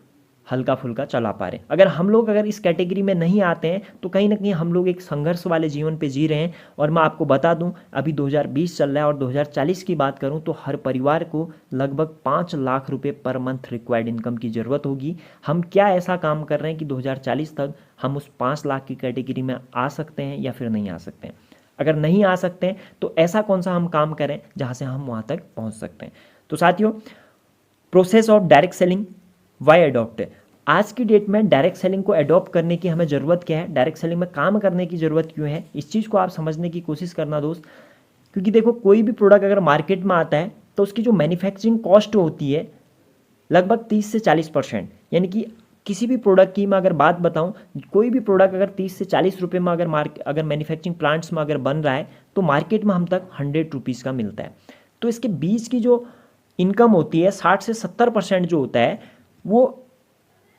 Speaker 1: हल्का फुल्का चला पा रहे हैं। अगर इस कैटेगरी में नहीं आते हैं तो कहीं ना कहीं हम लोग एक संघर्ष वाले जीवन पे जी रहे हैं। और मैं आपको बता दूं अभी 2020 चल रहा है और 2040 की बात करूं तो हर परिवार को लगभग 5 लाख रुपए पर मंथ रिक्वायर्ड इनकम की ज़रूरत होगी। हम क्या ऐसा काम कर रहे हैं कि 2040 तक हम उस 5 लाख की कैटेगरी में आ सकते हैं या फिर नहीं आ सकते हैं। अगर नहीं आ सकते हैं तो ऐसा कौन सा हम काम करें जहाँ से हम वहाँ तक पहुँच सकते हैं। तो साथियों process of direct selling why adopt, आज की डेट में डायरेक्ट सेलिंग को अडॉप्ट करने की हमें ज़रूरत क्या है, डायरेक्ट सेलिंग में काम करने की ज़रूरत क्यों है, इस चीज़ को आप समझने की कोशिश करना दोस्त। क्योंकि देखो कोई भी प्रोडक्ट अगर मार्केट में आता है तो उसकी जो मैन्युफैक्चरिंग कॉस्ट होती है लगभग 30 से 40%, यानी कि किसी भी प्रोडक्ट की मैं अगर बात बताऊं, कोई भी प्रोडक्ट अगर 30 से 40 रुपये में अगर मैन्युफैक्चरिंग प्लांट्स में अगर बन रहा है तो मार्केट में हम तक 100 रुपीज़ का मिलता है। तो इसके बीच की जो इनकम होती है 60 से 70% जो होता है, वो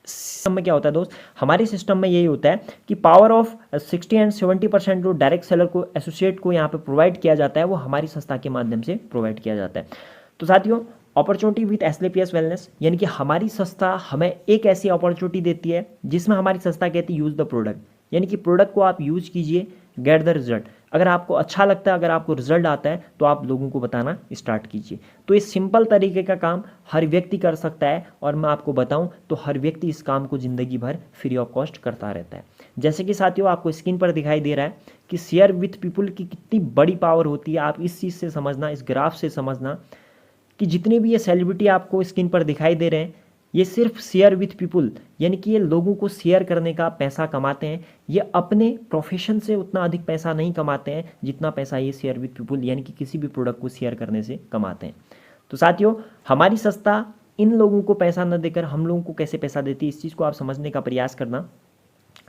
Speaker 1: सिस्टम में क्या होता है दोस्त, हमारे सिस्टम में यही होता है कि पावर ऑफ 60 एंड 70% जो डायरेक्ट सेलर को एसोसिएट को यहाँ पे प्रोवाइड किया जाता है वो हमारी संस्था के माध्यम से प्रोवाइड किया जाता है। तो साथियों अपॉर्चुनिटी विद एसएलपीएस वेलनेस, यानी कि हमारी संस्था हमें एक ऐसी अपॉर्चुनिटी देती है जिसमें हमारी संस्था कहती है यूज़ द प्रोडक्ट, यानी कि प्रोडक्ट को आप यूज़ कीजिए, गेट द रिजल्ट। अगर आपको अच्छा लगता है, अगर आपको रिजल्ट आता है तो आप लोगों को बताना स्टार्ट कीजिए। तो इस सिंपल तरीके का काम हर व्यक्ति कर सकता है और मैं आपको बताऊं तो हर व्यक्ति इस काम को ज़िंदगी भर फ्री ऑफ कॉस्ट करता रहता है। जैसे कि साथियों आपको स्क्रीन पर दिखाई दे रहा है कि शेयर विथ पीपुल की कितनी बड़ी पावर होती है। आप इस चीज़ से समझना, इस ग्राफ से समझना कि जितने भी ये सेलिब्रिटी आपको स्क्रीन पर दिखाई दे रहे हैं ये सिर्फ शेयर विथ पीपुल, यानी कि ये लोगों को शेयर करने का पैसा कमाते हैं। ये अपने प्रोफेशन से उतना अधिक पैसा नहीं कमाते हैं जितना पैसा ये शेयर विथ पीपुल यानी कि किसी भी प्रोडक्ट को शेयर करने से कमाते हैं। तो साथियों हमारी संस्था इन लोगों को पैसा न देकर हम लोगों को कैसे पैसा देती है, इस चीज़ को आप समझने का प्रयास करना।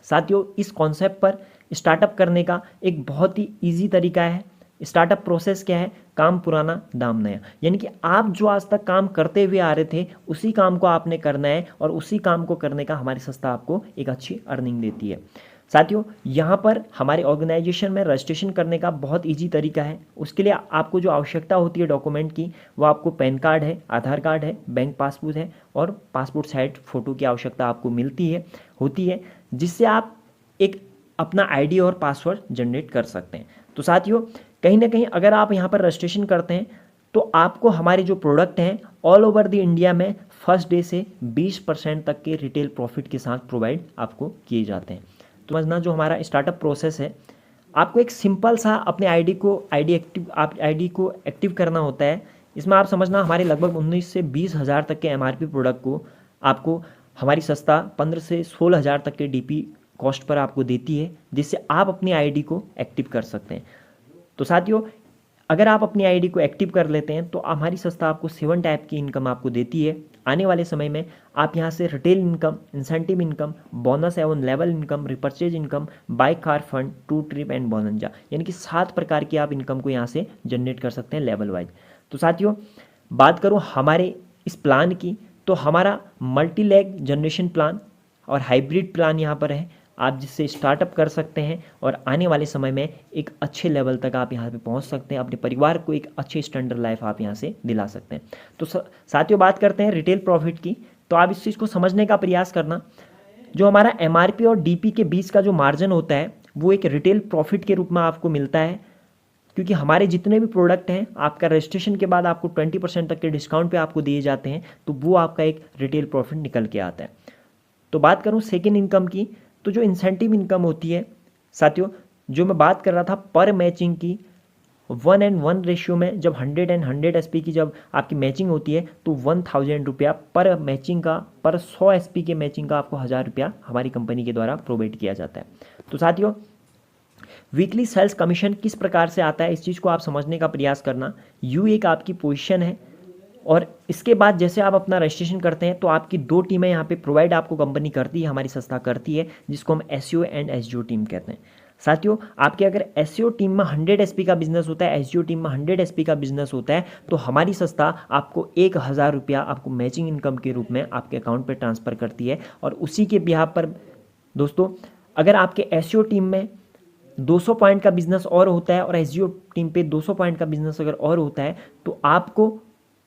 Speaker 1: साथियों, इस कॉन्सेप्ट पर स्टार्टअप करने का एक बहुत ही ईजी तरीका है। स्टार्टअप प्रोसेस क्या है? काम पुराना दाम नया, यानी कि आप जो आज तक काम करते हुए आ रहे थे उसी काम को आपने करना है, और उसी काम को करने का हमारी संस्था आपको एक अच्छी अर्निंग देती है। साथियों, यहाँ पर हमारे ऑर्गेनाइजेशन में रजिस्ट्रेशन करने का बहुत इजी तरीका है। उसके लिए आपको जो आवश्यकता होती है डॉक्यूमेंट की, वो आपको पैन कार्ड है, आधार कार्ड है, बैंक पासबुक है और पासपोर्ट साइज फ़ोटो की आवश्यकता आपको होती है, जिससे आप एक अपना आईडी और पासवर्ड जनरेट कर सकते हैं। तो साथियों, कहीं ना कहीं अगर आप यहाँ पर रजिस्ट्रेशन करते हैं तो आपको हमारे जो प्रोडक्ट हैं ऑल ओवर द इंडिया में फर्स्ट डे से 20% तक के रिटेल प्रॉफिट के साथ प्रोवाइड आपको किए जाते हैं। तो समझना, जो हमारा स्टार्टअप प्रोसेस है, आपको एक सिंपल सा अपने आईडी को एक्टिव करना होता है। इसमें आप समझना, हमारे लगभग 19 से 20 हज़ार तक के एमआरपी प्रोडक्ट को आपको हमारी संस्था 15 से 16 हज़ार तक के डीपी कॉस्ट पर आपको देती है, जिससे आप अपनी आईडी को एक्टिव कर सकते हैं। तो साथियों, अगर आप अपनी आईडी को एक्टिव कर लेते हैं तो हमारी संस्था आपको 7 टाइप की इनकम आपको देती है। आने वाले समय में आप यहाँ से retail income, incentive income, bonus एवं level income, repurchase income, buy car fund, tour trip and bonanza, यानी कि 7 प्रकार की आप इनकम को यहाँ से जनरेट कर सकते हैं लेवल वाइज। तो साथियों, बात करूँ हमारे इस प्लान की, तो हमारा मल्टी लेग जनरेशन प्लान और हाइब्रिड प्लान यहाँ पर है, आप जिससे स्टार्टअप कर सकते हैं और आने वाले समय में एक अच्छे लेवल तक आप यहाँ पे पहुँच सकते हैं। अपने परिवार को एक अच्छे स्टैंडर्ड लाइफ आप यहाँ से दिला सकते हैं। तो साथियों, बात करते हैं रिटेल प्रॉफिट की, तो आप इस चीज़ को समझने का प्रयास करना। जो हमारा एमआरपी और डीपी के बीच का जो मार्जिन होता है, वो एक रिटेल प्रॉफिट के रूप में आपको मिलता है, क्योंकि हमारे जितने भी प्रोडक्ट हैं आपका रजिस्ट्रेशन के बाद आपको 20% तक के डिस्काउंट पे आपको दिए जाते हैं, तो वो आपका एक रिटेल प्रॉफिट निकल के आता है। तो बात करूँ सेकेंड इनकम की, तो जो इंसेंटिव इनकम होती है साथियों, जो मैं बात कर रहा था पर मैचिंग की, 1:1 रेशियो में जब 100 and 100 SP की जब आपकी मैचिंग होती है तो 1000 रुपया पर मैचिंग का, पर 100 SP के मैचिंग का आपको 1000 रुपया हमारी कंपनी के द्वारा प्रोवाइड किया जाता है। तो साथियों, वीकली सेल्स कमीशन किस प्रकार से आता है, इस चीज़ को आप समझने का प्रयास करना। यू एक आपकी पोजीशन है, और इसके बाद जैसे आप अपना रजिस्ट्रेशन करते हैं तो आपकी 2 टीमें यहाँ पे प्रोवाइड आपको कंपनी करती है, हमारी संस्था करती है, जिसको हम SEO एंड SEO टीम कहते हैं। साथियों, आपके अगर SEO टीम में 100 SP का बिजनेस होता है, SEO टीम में 100 SP का बिजनेस होता है, तो हमारी संस्था आपको 1000 रुपया आपको मैचिंग इनकम के रूप में आपके अकाउंट पर ट्रांसफ़र करती है। और उसी के बिहाफ पर दोस्तों, अगर आपके SEO टीम में 200 पॉइंट का बिजनेस और होता है और SEO टीम पे 200 पॉइंट का बिजनेस अगर और होता है, तो आपको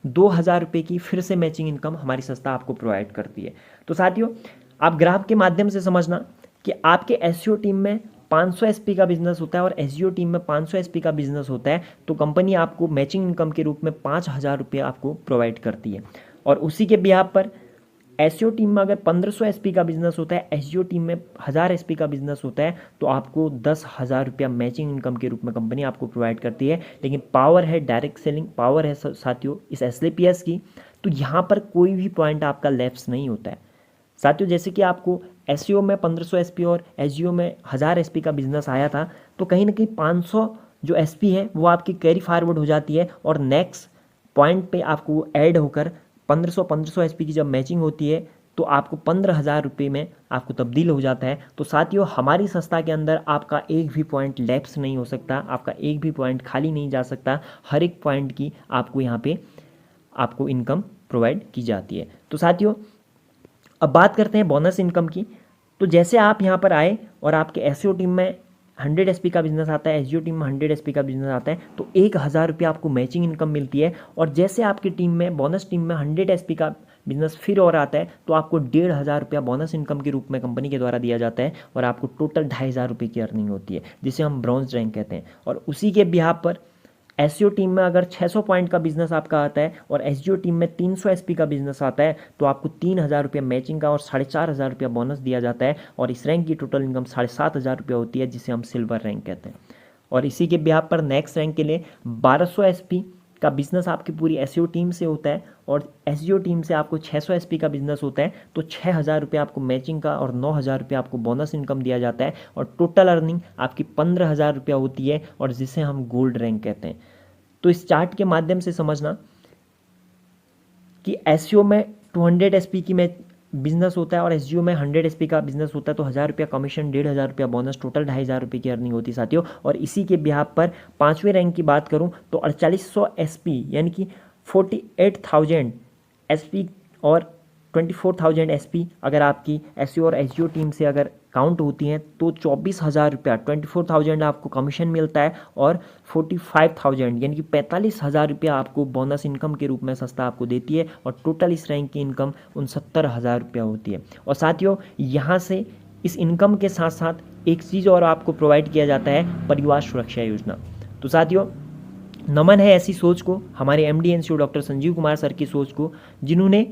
Speaker 1: 2000 रुपये की फिर से मैचिंग इनकम हमारी संस्था आपको प्रोवाइड करती है। तो साथियों, आप ग्राफ के माध्यम से समझना कि आपके SEO टीम में 500 SP का बिजनेस होता है और SEO टीम में 500 SP का बिजनेस होता है, तो कंपनी आपको मैचिंग इनकम के रूप में 5000 रुपये आपको प्रोवाइड करती है। और उसी के बिहाफ पर SEO टीम में अगर 1500 SP का बिजनेस होता है, SEO टीम में 1000 SP का बिजनेस होता है, तो आपको 10,000 रुपया मैचिंग इनकम के रूप में कंपनी आपको प्रोवाइड करती है। लेकिन पावर है, डायरेक्ट सेलिंग पावर है साथियों इस SLPS की, तो यहाँ पर कोई भी पॉइंट आपका लैप्स नहीं होता है। साथियों, जैसे कि आपको SEO में 1500 SP और SEO में 1000 SP का बिजनेस आया था, तो कहीं ना कहीं 500 जो SP है वो आपकी कैरी फॉरवर्ड हो जाती है, और नेक्स्ट पॉइंट पे आपको ऐड होकर 1500 SP की जब मैचिंग होती है तो आपको 15,000 रुपये में आपको तब्दील हो जाता है। तो साथियों, हमारी संस्था के अंदर आपका एक भी पॉइंट लैप्स नहीं हो सकता, आपका एक भी पॉइंट खाली नहीं जा सकता। हर एक पॉइंट की आपको यहाँ पे आपको इनकम प्रोवाइड की जाती है। तो साथियों, अब बात करते हैं बोनस इनकम की। तो जैसे आप यहाँ पर आए और आपके SEO टीम में 100 SP का बिजनेस आता है, SEO टीम में 100 SP का बिजनेस आता है, तो 1000 रुपया आपको मैचिंग इनकम मिलती है। और जैसे आपकी टीम में बोनस टीम में 100 SP का बिजनेस फिर और आता है, तो आपको 1500 रुपया बोनस इनकम के रूप में कंपनी के द्वारा दिया जाता है, और आपको टोटल 2500 रुपये की अर्निंग होती है, जिसे हम ब्रॉन्ज रैंक कहते हैं। और उसी के बिहाफ पर SEO टीम में अगर 600 पॉइंट का बिजनेस आपका आता है और SEO टीम में 300 SP का बिजनेस आता है, तो आपको 3000 रुपया मैचिंग का और 4500 रुपया बोनस दिया जाता है, और इस रैंक की टोटल इनकम 7500 रुपया होती है, जिसे हम सिल्वर रैंक कहते हैं। और इसी के बिहाफ पर नेक्स्ट रैंक के लिए 1200 SP का बिजनेस आपकी पूरी SEO टीम से होता है, और SEO टीम से आपको 600 SP का बिजनेस होता है, तो 6000 रुपये आपको मैचिंग का और 9000 रुपये आपको बोनस इनकम दिया जाता है, और टोटल अर्निंग आपकी 15000 रुपया होती है, और जिसे हम गोल्ड रैंक कहते हैं। तो इस चार्ट के माध्यम से समझना, कि एसईओ में 200 एसपी की में बिजनेस होता है और एसजीओ में 100 एसपी का बिजनेस होता है, तो 1000 रुपया कमीशन, 1500 रुपया बोनस, टोटल 2500 रुपये की अर्निंग होती है साथियों। और इसी के बिहाफ पर 5वें रैंक की बात करूं तो 4800 एसपी यानी कि 48,000 एसपी और 24,000 एसपी अगर आपकी एसईओ और एसजीओ टीम से अगर काउंट होती हैं तो 24,000 रुपया, 24,000 आपको कमीशन मिलता है और 45,000 यानी कि 45,000 रुपया आपको बोनस इनकम के रूप में संस्था आपको देती है और टोटल इस रैंक की इनकम 69,000 रुपया होती है। और साथियों यहाँ से इस इनकम के साथ साथ एक चीज़ और आपको प्रोवाइड किया जाता है, परिवार सुरक्षा योजना। तो साथियों नमन है ऐसी सोच को, हमारे MD NCO doctor Sanjeev Kumar sir की सोच को, जिन्होंने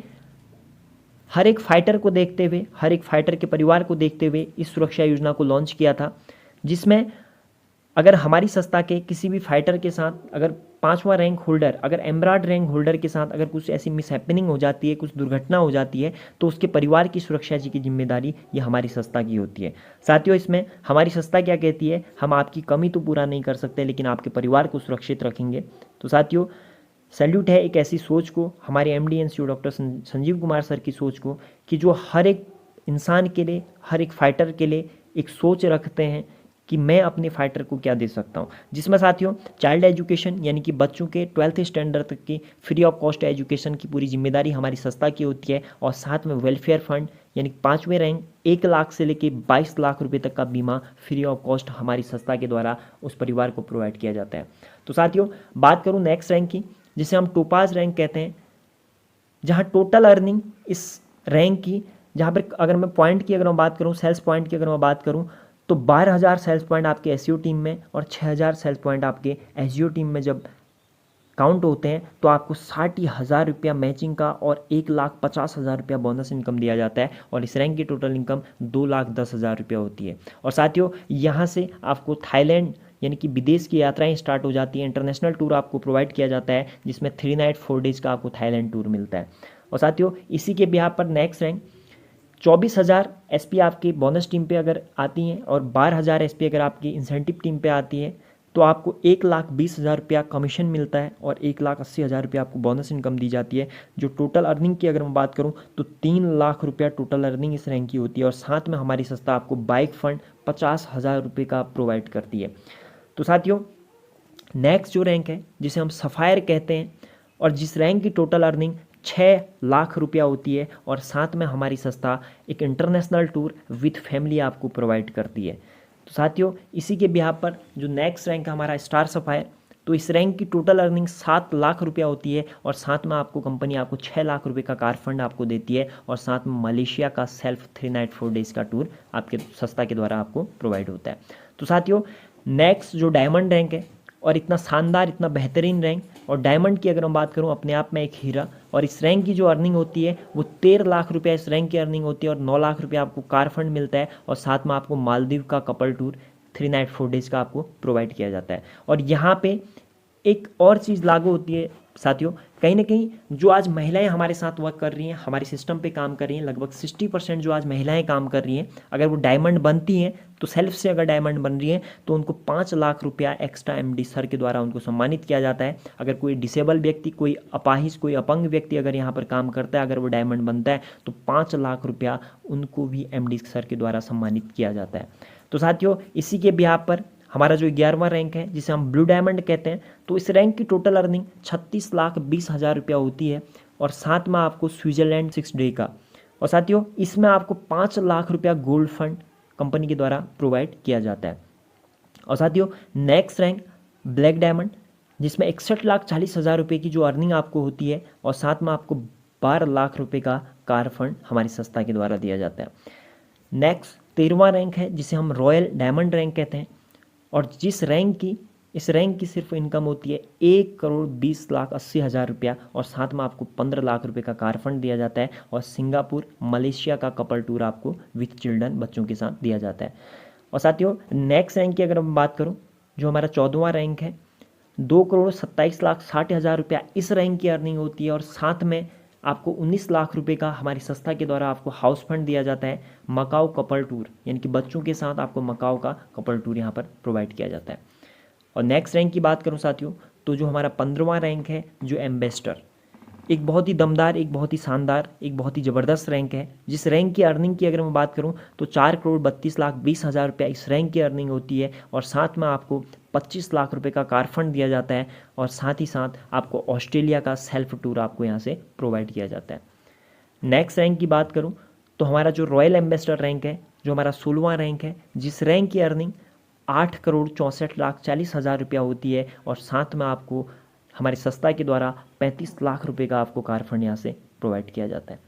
Speaker 1: हर एक फाइटर को देखते हुए, हर एक फाइटर के परिवार को देखते हुए इस सुरक्षा योजना को लॉन्च किया था, जिसमें अगर हमारी संस्था के किसी भी फाइटर के साथ अगर 5वां रैंक होल्डर, अगर एम्बराड रैंक होल्डर के साथ अगर कुछ ऐसी मिसहैपनिंग हो जाती है, कुछ दुर्घटना हो जाती है, तो उसके परिवार की सुरक्षा जी की जिम्मेदारी ये हमारी संस्था की होती है। साथियों इसमें हमारी संस्था क्या कहती है, हम आपकी कमी तो पूरा नहीं कर सकते लेकिन आपके परिवार को सुरक्षित रखेंगे। तो साथियों सैल्यूट है एक ऐसी सोच को, हमारे MD NCO doctor Sanjeev Kumar sir की सोच को, कि जो हर एक इंसान के लिए, हर एक फाइटर के लिए एक सोच रखते हैं कि मैं अपने फाइटर को क्या दे सकता हूं, जिसमें साथियों चाइल्ड एजुकेशन यानी कि बच्चों के 12th स्टैंडर्ड तक की फ्री ऑफ कॉस्ट एजुकेशन की पूरी जिम्मेदारी हमारी संस्था की होती है। और साथ में वेलफेयर फंड यानी 5वें रैंक 1 लाख से लेकर 22 लाख रुपए तक का बीमा फ्री ऑफ कॉस्ट हमारी संस्था के द्वारा उस परिवार को प्रोवाइड किया जाता है। तो साथियों बात करूँ नेक्स्ट रैंक की, जिसे हम टोपाज रैंक कहते हैं, जहां टोटल अर्निंग इस रैंक की, जहां पर अगर मैं पॉइंट की अगर मैं बात करूं, सेल्स पॉइंट की अगर मैं बात करूं, तो 12,000 सेल्स पॉइंट आपके एसईओ टीम में और 6,000 सेल्स पॉइंट आपके एसजीओ टीम में जब काउंट होते हैं तो आपको 60,000 रुपया मैचिंग का और 1,50,000 रुपया बोनस इनकम दिया जाता है। और इस रैंक की टोटल इनकम 2,10,000 रुपया होती है। और साथियों यहाँ से आपको थाईलैंड यानी कि विदेश की यात्राएं स्टार्ट हो जाती हैं, इंटरनेशनल टूर आपको प्रोवाइड किया जाता है, जिसमें 3 नाइट 4 डेज का आपको थाईलैंड टूर मिलता है। और साथियों इसी के बिहाफ पर नेक्स्ट रैंक 24,000 एसपी आपकी बोनस टीम पे अगर आती हैं और 12,000 एसपी अगर आपकी इंसेंटिव टीम पे आती है तो आपको 1,20,000 रुपया कमीशन मिलता है और 1,80,000 रुपया आपको बोनस इनकम दी जाती है। जो टोटल अर्निंग की अगर मैं बात करूं तो 3 लाख रुपया टोटल अर्निंग इस रैंक की होती है। और साथ में हमारी संस्था आपको बाइक फंड 50,000 रुपये का प्रोवाइड करती है। तो साथियों नेक्स्ट जो रैंक है जिसे हम सफ़ायर कहते हैं और जिस रैंक की टोटल अर्निंग 6 लाख रुपया होती है और साथ में हमारी संस्था एक इंटरनेशनल टूर विथ फैमिली आपको प्रोवाइड करती है। तो साथियों इसी के बिहाफ पर जो नेक्स्ट रैंक है हमारा स्टार सफ़ायर, तो इस रैंक की टोटल अर्निंग 7 लाख रुपया होती है और साथ में आपको कंपनी आपको 6 लाख रुपए का कार फंड आपको देती है और साथ में मलेशिया का सेल्फ 3 नाइट 4 डेज का टूर आपके संस्था के द्वारा आपको प्रोवाइड होता है। तो साथियों नेक्स्ट जो डायमंड रैंक है और इतना शानदार इतना बेहतरीन रैंक, और डायमंड की अगर मैं बात करूं अपने आप में एक हीरा, और इस रैंक की जो अर्निंग होती है वो 13 लाख रुपया इस रैंक की अर्निंग होती है और 9 लाख रुपया आपको कार फंड मिलता है और साथ में आपको मालदीव का कपल टूर 3 नाइट 4 डेज का आपको प्रोवाइड किया जाता है। और यहाँ पे एक और चीज़ लागू होती है साथियों, कहीं ना कहीं जो आज महिलाएं हमारे साथ वर्क कर रही हैं, हमारे सिस्टम पे काम कर रही हैं, लगभग 60% जो आज महिलाएं काम कर रही हैं, अगर वो डायमंड बनती हैं तो सेल्फ से अगर डायमंड बन रही हैं तो उनको 5 लाख रुपया एक्स्ट्रा एमडी सर के द्वारा उनको सम्मानित किया जाता है। अगर कोई डिसेबल व्यक्ति, कोई अपाहिज, कोई अपंग व्यक्ति अगर यहाँ पर काम करता है, अगर वो डायमंड बनता है तो 5 लाख रुपया उनको भी एमडी सर के द्वारा सम्मानित किया जाता है। तो साथियों इसी के बिहाफ पर हमारा जो 11वां रैंक है जिसे हम ब्लू डायमंड कहते हैं, तो इस रैंक की टोटल अर्निंग 36,20,000 रुपया होती है और साथ में आपको स्विट्जरलैंड 6 डे का, और साथियों इसमें आपको 5 लाख रुपया गोल्ड फंड कंपनी के द्वारा प्रोवाइड किया जाता है। और साथियों नेक्स्ट रैंक ब्लैक डायमंड, जिसमें 61,40,000 रुपये की जो अर्निंग आपको होती है और साथ में आपको 12 लाख रुपये का कार फंड हमारी संस्था के द्वारा दिया जाता है। नेक्स्ट 13वां रैंक है जिसे हम रॉयल डायमंड रैंक कहते हैं और जिस रैंक की, इस रैंक की सिर्फ इनकम होती है 1,20,80,000 रुपया और साथ में आपको 15 लाख रुपए का कार फंड दिया जाता है और सिंगापुर मलेशिया का कपल टूर आपको विथ चिल्ड्रन बच्चों के साथ दिया जाता है। और साथियों नेक्स्ट रैंक की अगर मैं बात करूं जो हमारा 14वां रैंक है, 2,27,60,000 रुपया इस रैंक की अर्निंग होती है और साथ में आपको 19 लाख रुपए का हमारी संस्था के द्वारा आपको हाउस फंड दिया जाता है। मकाओ कपल टूर यानी कि बच्चों के साथ आपको मकाओ का कपल टूर यहाँ पर प्रोवाइड किया जाता है। और नेक्स्ट रैंक की बात करूँ साथियों तो जो हमारा 15वां रैंक है जो एम्बेसडर, एक बहुत ही दमदार, एक बहुत ही शानदार, एक बहुत ही ज़बरदस्त रैंक है। जिस रैंक की अर्निंग की अगर मैं बात करूं तो 4,32,20,000 रुपया इस रैंक की अर्निंग होती है, और साथ में आपको 25 लाख रुपए का कार फंड दिया जाता है, और साथ ही साथ आपको ऑस्ट्रेलिया का सेल्फ टूर आपको यहाँ से प्रोवाइड किया जाता है। नेक्स्ट रैंक की बात करूँ तो हमारा जो रॉयल एम्बेसडर रैंक है, जो हमारा 16वां रैंक है, जिस रैंक की अर्निंग 8,64,40,000 रुपया होती है, और साथ में आपको हमारी संस्था के द्वारा 35 लाख रुपए का आपको कार फंड यहाँ से प्रोवाइड किया जाता है।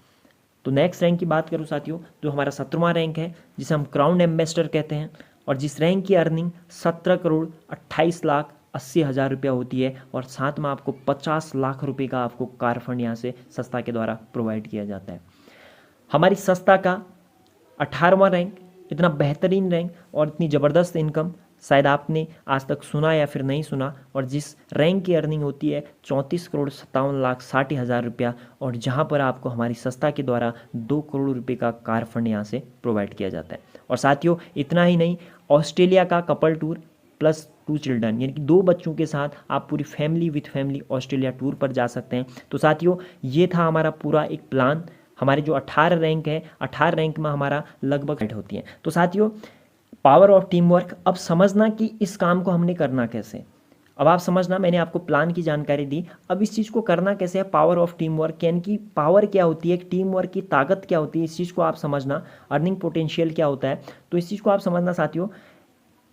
Speaker 1: तो नेक्स्ट रैंक की बात करूँ साथियों, जो हमारा 17वां रैंक है, जिसे हम क्राउन एम्बेसडर कहते हैं, और जिस रैंक की अर्निंग 17,28,80,000 रुपया होती है, और साथ में आपको 50 लाख रुपए का आपको कार फंड यहाँ से संस्था के द्वारा प्रोवाइड किया जाता है। हमारी संस्था का 18वां रैंक, इतना बेहतरीन रैंक और इतनी ज़बरदस्त इनकम शायद आपने आज तक सुना या फिर नहीं सुना, और जिस रैंक की अर्निंग होती है 34,57,60,000 रुपया, और जहां पर आपको हमारी संस्था के द्वारा 2 करोड़ रुपए का कार फंड यहाँ से प्रोवाइड किया जाता है। और साथियों इतना ही नहीं, ऑस्ट्रेलिया का कपल टूर प्लस 2 चिल्ड्रन, यानी कि 2 बच्चों के साथ आप पूरी family with family Australia tour पर जा सकते हैं। तो साथियों ये था हमारा पूरा एक प्लान। हमारे जो 18 रैंक है, 18 रैंक में हमारा लगभग होती है। तो साथियों पावर ऑफ टीम वर्क, अब समझना कि इस काम को हमने करना कैसे। अब आप समझना, मैंने आपको प्लान की जानकारी दी, अब इस चीज़ को करना कैसे है। पावर ऑफ टीम वर्क यानी कि पावर क्या होती है, टीम वर्क की ताकत क्या होती है, इस चीज़ को आप समझना। अर्निंग पोटेंशियल क्या होता है, तो इस चीज़ को आप समझना साथियों।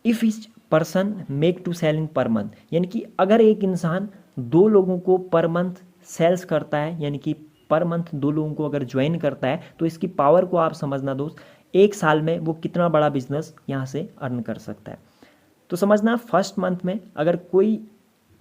Speaker 1: If this person make to sell in per month, यानी कि अगर एक इंसान 2 लोगों को पर मंथ सेल्स करता है, यानी कि पर मंथ 2 लोगों को अगर ज्वाइन करता है, तो इसकी पावर को आप समझना दोस्त, 1 साल में वो कितना बड़ा बिजनेस यहाँ से अर्न कर सकता है। तो समझना, फर्स्ट मंथ में अगर कोई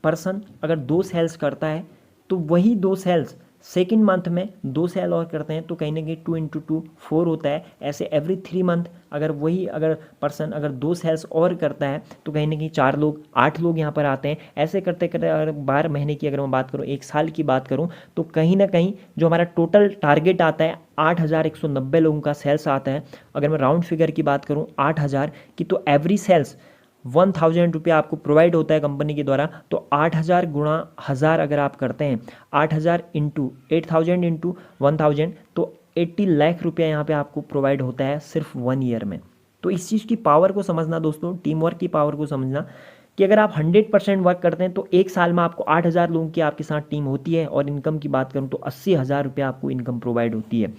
Speaker 1: पर्सन अगर 2 सेल्स करता है, तो वही 2 सेल्स सेकेंड मंथ में 2 सेल और करते हैं, तो कहीं ना कहीं 2 × 2 4 होता है। ऐसे एवरी 3 मंथ अगर वही अगर पर्सन अगर 2 सेल्स और करता है, तो कहीं ना कहीं 4 लोग 8 लोग यहाँ पर आते हैं। ऐसे करते करते अगर 12 महीने की अगर मैं बात करूँ, 1 साल की बात करूँ, तो कहीं ना कहीं जो हमारा टोटल टारगेट आता है 8,190 लोगों का सेल्स आता है। अगर मैं राउंड फिगर की बात करूँ 8,000 की, तो एवरी सेल्स 1,000 रुपया आपको प्रोवाइड होता है कंपनी के द्वारा। तो 8,000 गुणा 1,000 अगर आप करते हैं, 8,000 इंटू 8,000 इंटू 1,000, तो 80 लाख रुपया यहाँ पे आपको प्रोवाइड होता है सिर्फ 1 ईयर में। तो इस चीज़ की पावर को समझना दोस्तों, टीम वर्क की पावर को समझना कि अगर आप 100% वर्क करते हैं, तो 1 साल में आपको 8,000 लोगों की आपके साथ टीम होती है, और इनकम की बात करूँ तो 80,000 रुपया आपको इनकम प्रोवाइड होती है।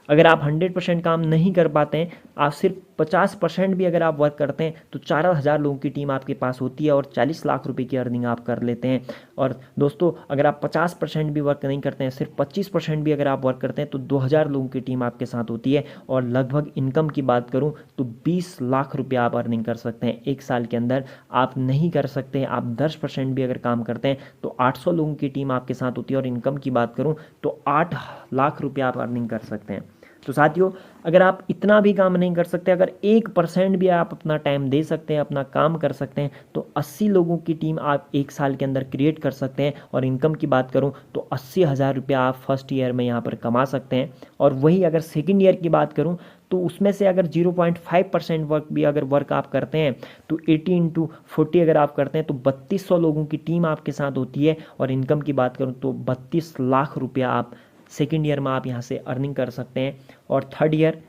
Speaker 1: अगर आप 100% काम नहीं कर पाते हैं, आप सिर्फ 50% भी अगर आप वर्क करते हैं, तो 4,000 लोगों की टीम आपके पास होती है, और 40 लाख रुपए की अर्निंग आप कर लेते हैं। और दोस्तों अगर आप 50% भी वर्क नहीं करते हैं, सिर्फ 25% भी अगर आप वर्क करते हैं, तो 2,000 लोगों की टीम आपके साथ होती है, और लगभग इनकम की बात करूं तो 20 लाख रुपया आप अर्निंग कर सकते हैं 1 साल के अंदर। आप नहीं कर सकते, आप 10% भी अगर काम करते हैं, तो 800 लोगों की टीम आपके साथ होती है, और इनकम की बात करूँ तो 8 लाख रुपया आप अर्निंग कर सकते हैं। तो साथियों अगर आप इतना भी काम नहीं कर सकते, अगर 1% भी आप अपना टाइम दे सकते हैं, अपना काम कर सकते हैं, तो 80 लोगों की टीम आप 1 साल के अंदर क्रिएट कर सकते हैं। और इनकम की बात करूं तो 80,000 रुपया आप फर्स्ट ईयर में यहाँ पर कमा सकते हैं। और वही अगर सेकेंड ईयर की बात करूं, तो उसमें से अगर 0.5% वर्क भी अगर वर्क आप करते हैं, तो 80 × 40 अगर आप करते हैं, तो 3,200 लोगों की टीम आपके साथ होती है। और इनकम की बात करूँ तो 32 लाख रुपया आप सेकेंड ईयर में आप यहाँ से अर्निंग कर सकते हैं। और थर्ड ईयर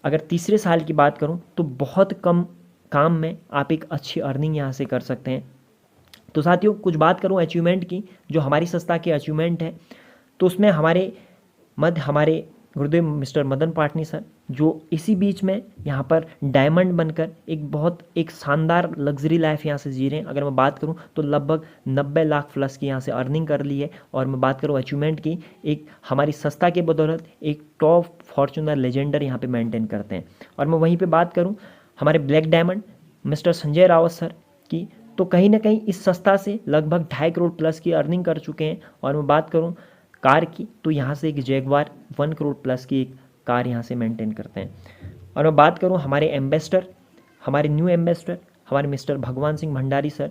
Speaker 1: अगर तीसरे साल की बात करूँ, तो बहुत कम काम में आप एक अच्छी अर्निंग यहाँ से कर सकते हैं। तो साथियों कुछ बात करूँ अचीवमेंट की, जो हमारी संस्था की अचीवमेंट है, तो उसमें हमारे गुरुदेव मिस्टर मदन पाटनी सर, जो इसी बीच में यहाँ पर डायमंड बनकर एक शानदार लग्जरी लाइफ यहाँ से जी रहे हैं। अगर मैं बात करूँ तो लगभग 90 लाख प्लस की यहाँ से अर्निंग कर ली है। और मैं बात करूँ अचीवमेंट की, एक हमारी संस्था के बदौलत एक टॉप फॉर्चूनर लेजेंडर यहाँ पे मेंटेन करते हैं। और मैं वहीं पे बात करूँ हमारे black diamond mister Sanjay Rawat sir की, तो कहीं ना कहीं इस संस्था से लगभग 2.5 करोड़ प्लस की अर्निंग कर चुके हैं। और मैं बात करूँ कार की, तो यहाँ से एक जैगवार 1 करोड़ प्लस की एक कार यहाँ से मेंटेन करते हैं। और मैं बात करूँ हमारे एम्बेसडर, हमारे न्यू एम्बेसडर हमारे मिस्टर भगवान सिंह भंडारी सर,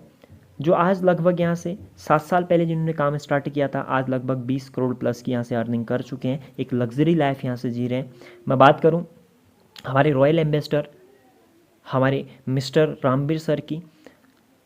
Speaker 1: जो आज लगभग यहाँ से 7 साल पहले जिन्होंने काम स्टार्ट किया था, आज लगभग 20 करोड़ प्लस की यहाँ से अर्निंग कर चुके हैं, एक लग्जरी लाइफ यहाँ से जी रहे हैं। मैं बात करूँ हमारे रॉयल एम्बेसडर हमारे मिस्टर रामवीर सर की,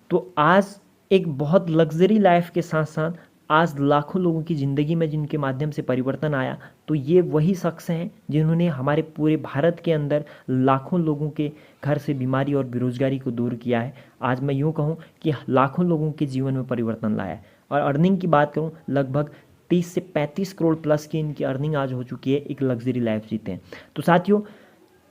Speaker 1: तो आज एक बहुत लग्जरी लाइफ के साथ साथ आज लाखों लोगों की ज़िंदगी में जिनके माध्यम से परिवर्तन आया, तो ये वही शख्स हैं जिन्होंने हमारे पूरे भारत के अंदर लाखों लोगों के घर से बीमारी और बेरोजगारी को दूर किया है। आज मैं यूँ कहूँ कि लाखों लोगों के जीवन में परिवर्तन लाया है। और अर्निंग की बात करूँ, लगभग 30 से 35 करोड़ प्लस की इनकी अर्निंग आज हो चुकी है, एक लग्जरी लाइफ जीते हैं। तो साथियों,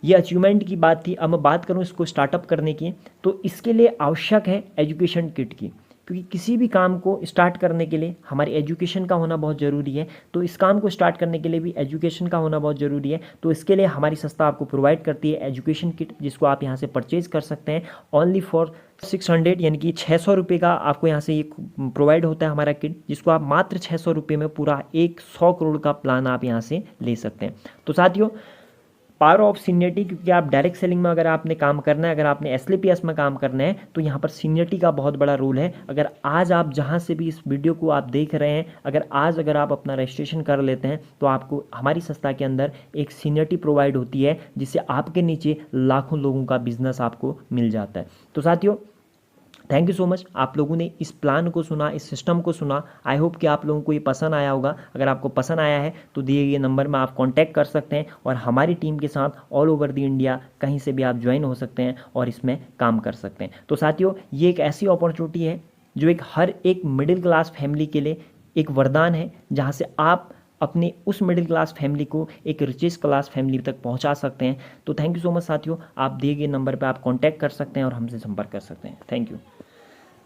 Speaker 1: ये अचीवमेंट की बात थी। अब मैं बात करूँ इसको स्टार्टअप करने की, तो इसके लिए आवश्यक है एजुकेशन किट की, क्योंकि किसी भी काम को स्टार्ट करने के लिए हमारी एजुकेशन का होना बहुत ज़रूरी है। तो इस काम को स्टार्ट करने के लिए भी एजुकेशन का होना बहुत ज़रूरी है। तो इसके लिए हमारी संस्था आपको प्रोवाइड करती है एजुकेशन किट, जिसको आप यहाँ से परचेज कर सकते हैं ओनली फॉर 600, यानी कि 600 रुपये का आपको यहाँ से ये प्रोवाइड होता है हमारा किट, जिसको आप मात्र 600 रुपये में पूरा एक 100 करोड़ का प्लान आप यहाँ से ले सकते हैं। तो साथियों, पावर ऑफ सीनियरिटी, क्योंकि आप डायरेक्ट सेलिंग में अगर आपने काम करना है, अगर आपने एसएलपीएस में काम करना है, तो यहाँ पर सीनियरिटी का बहुत बड़ा रोल है। अगर आज आप जहाँ से भी इस वीडियो को आप देख रहे हैं, अगर आप अपना रजिस्ट्रेशन कर लेते हैं, तो आपको हमारी संस्था के अंदर एक सीनियरिटी प्रोवाइड होती है, जिससे आपके नीचे लाखों लोगों का बिजनेस आपको मिल जाता है। तो साथियों, थैंक यू सो मच, आप लोगों ने इस प्लान को सुना, इस सिस्टम को सुना। आई होप कि आप लोगों को ये पसंद आया होगा। अगर आपको पसंद आया है तो दिए गए नंबर में आप कांटेक्ट कर सकते हैं और हमारी टीम के साथ ऑल ओवर द इंडिया कहीं से भी आप ज्वाइन हो सकते हैं और इसमें काम कर सकते हैं। तो साथियों, ये एक ऐसी अपॉर्चुनिटी है जो हर एक मिडिल क्लास फैमिली के लिए एक वरदान है, जहाँ से आप अपने उस मिडिल क्लास फैमिली को एक रिचेस्ट क्लास फैमिली तक पहुंचा सकते हैं। तो थैंक यू सो मच साथियों, आप दिए गए नंबर पर आप कांटेक्ट कर सकते हैं और हमसे संपर्क कर सकते हैं। Thank you.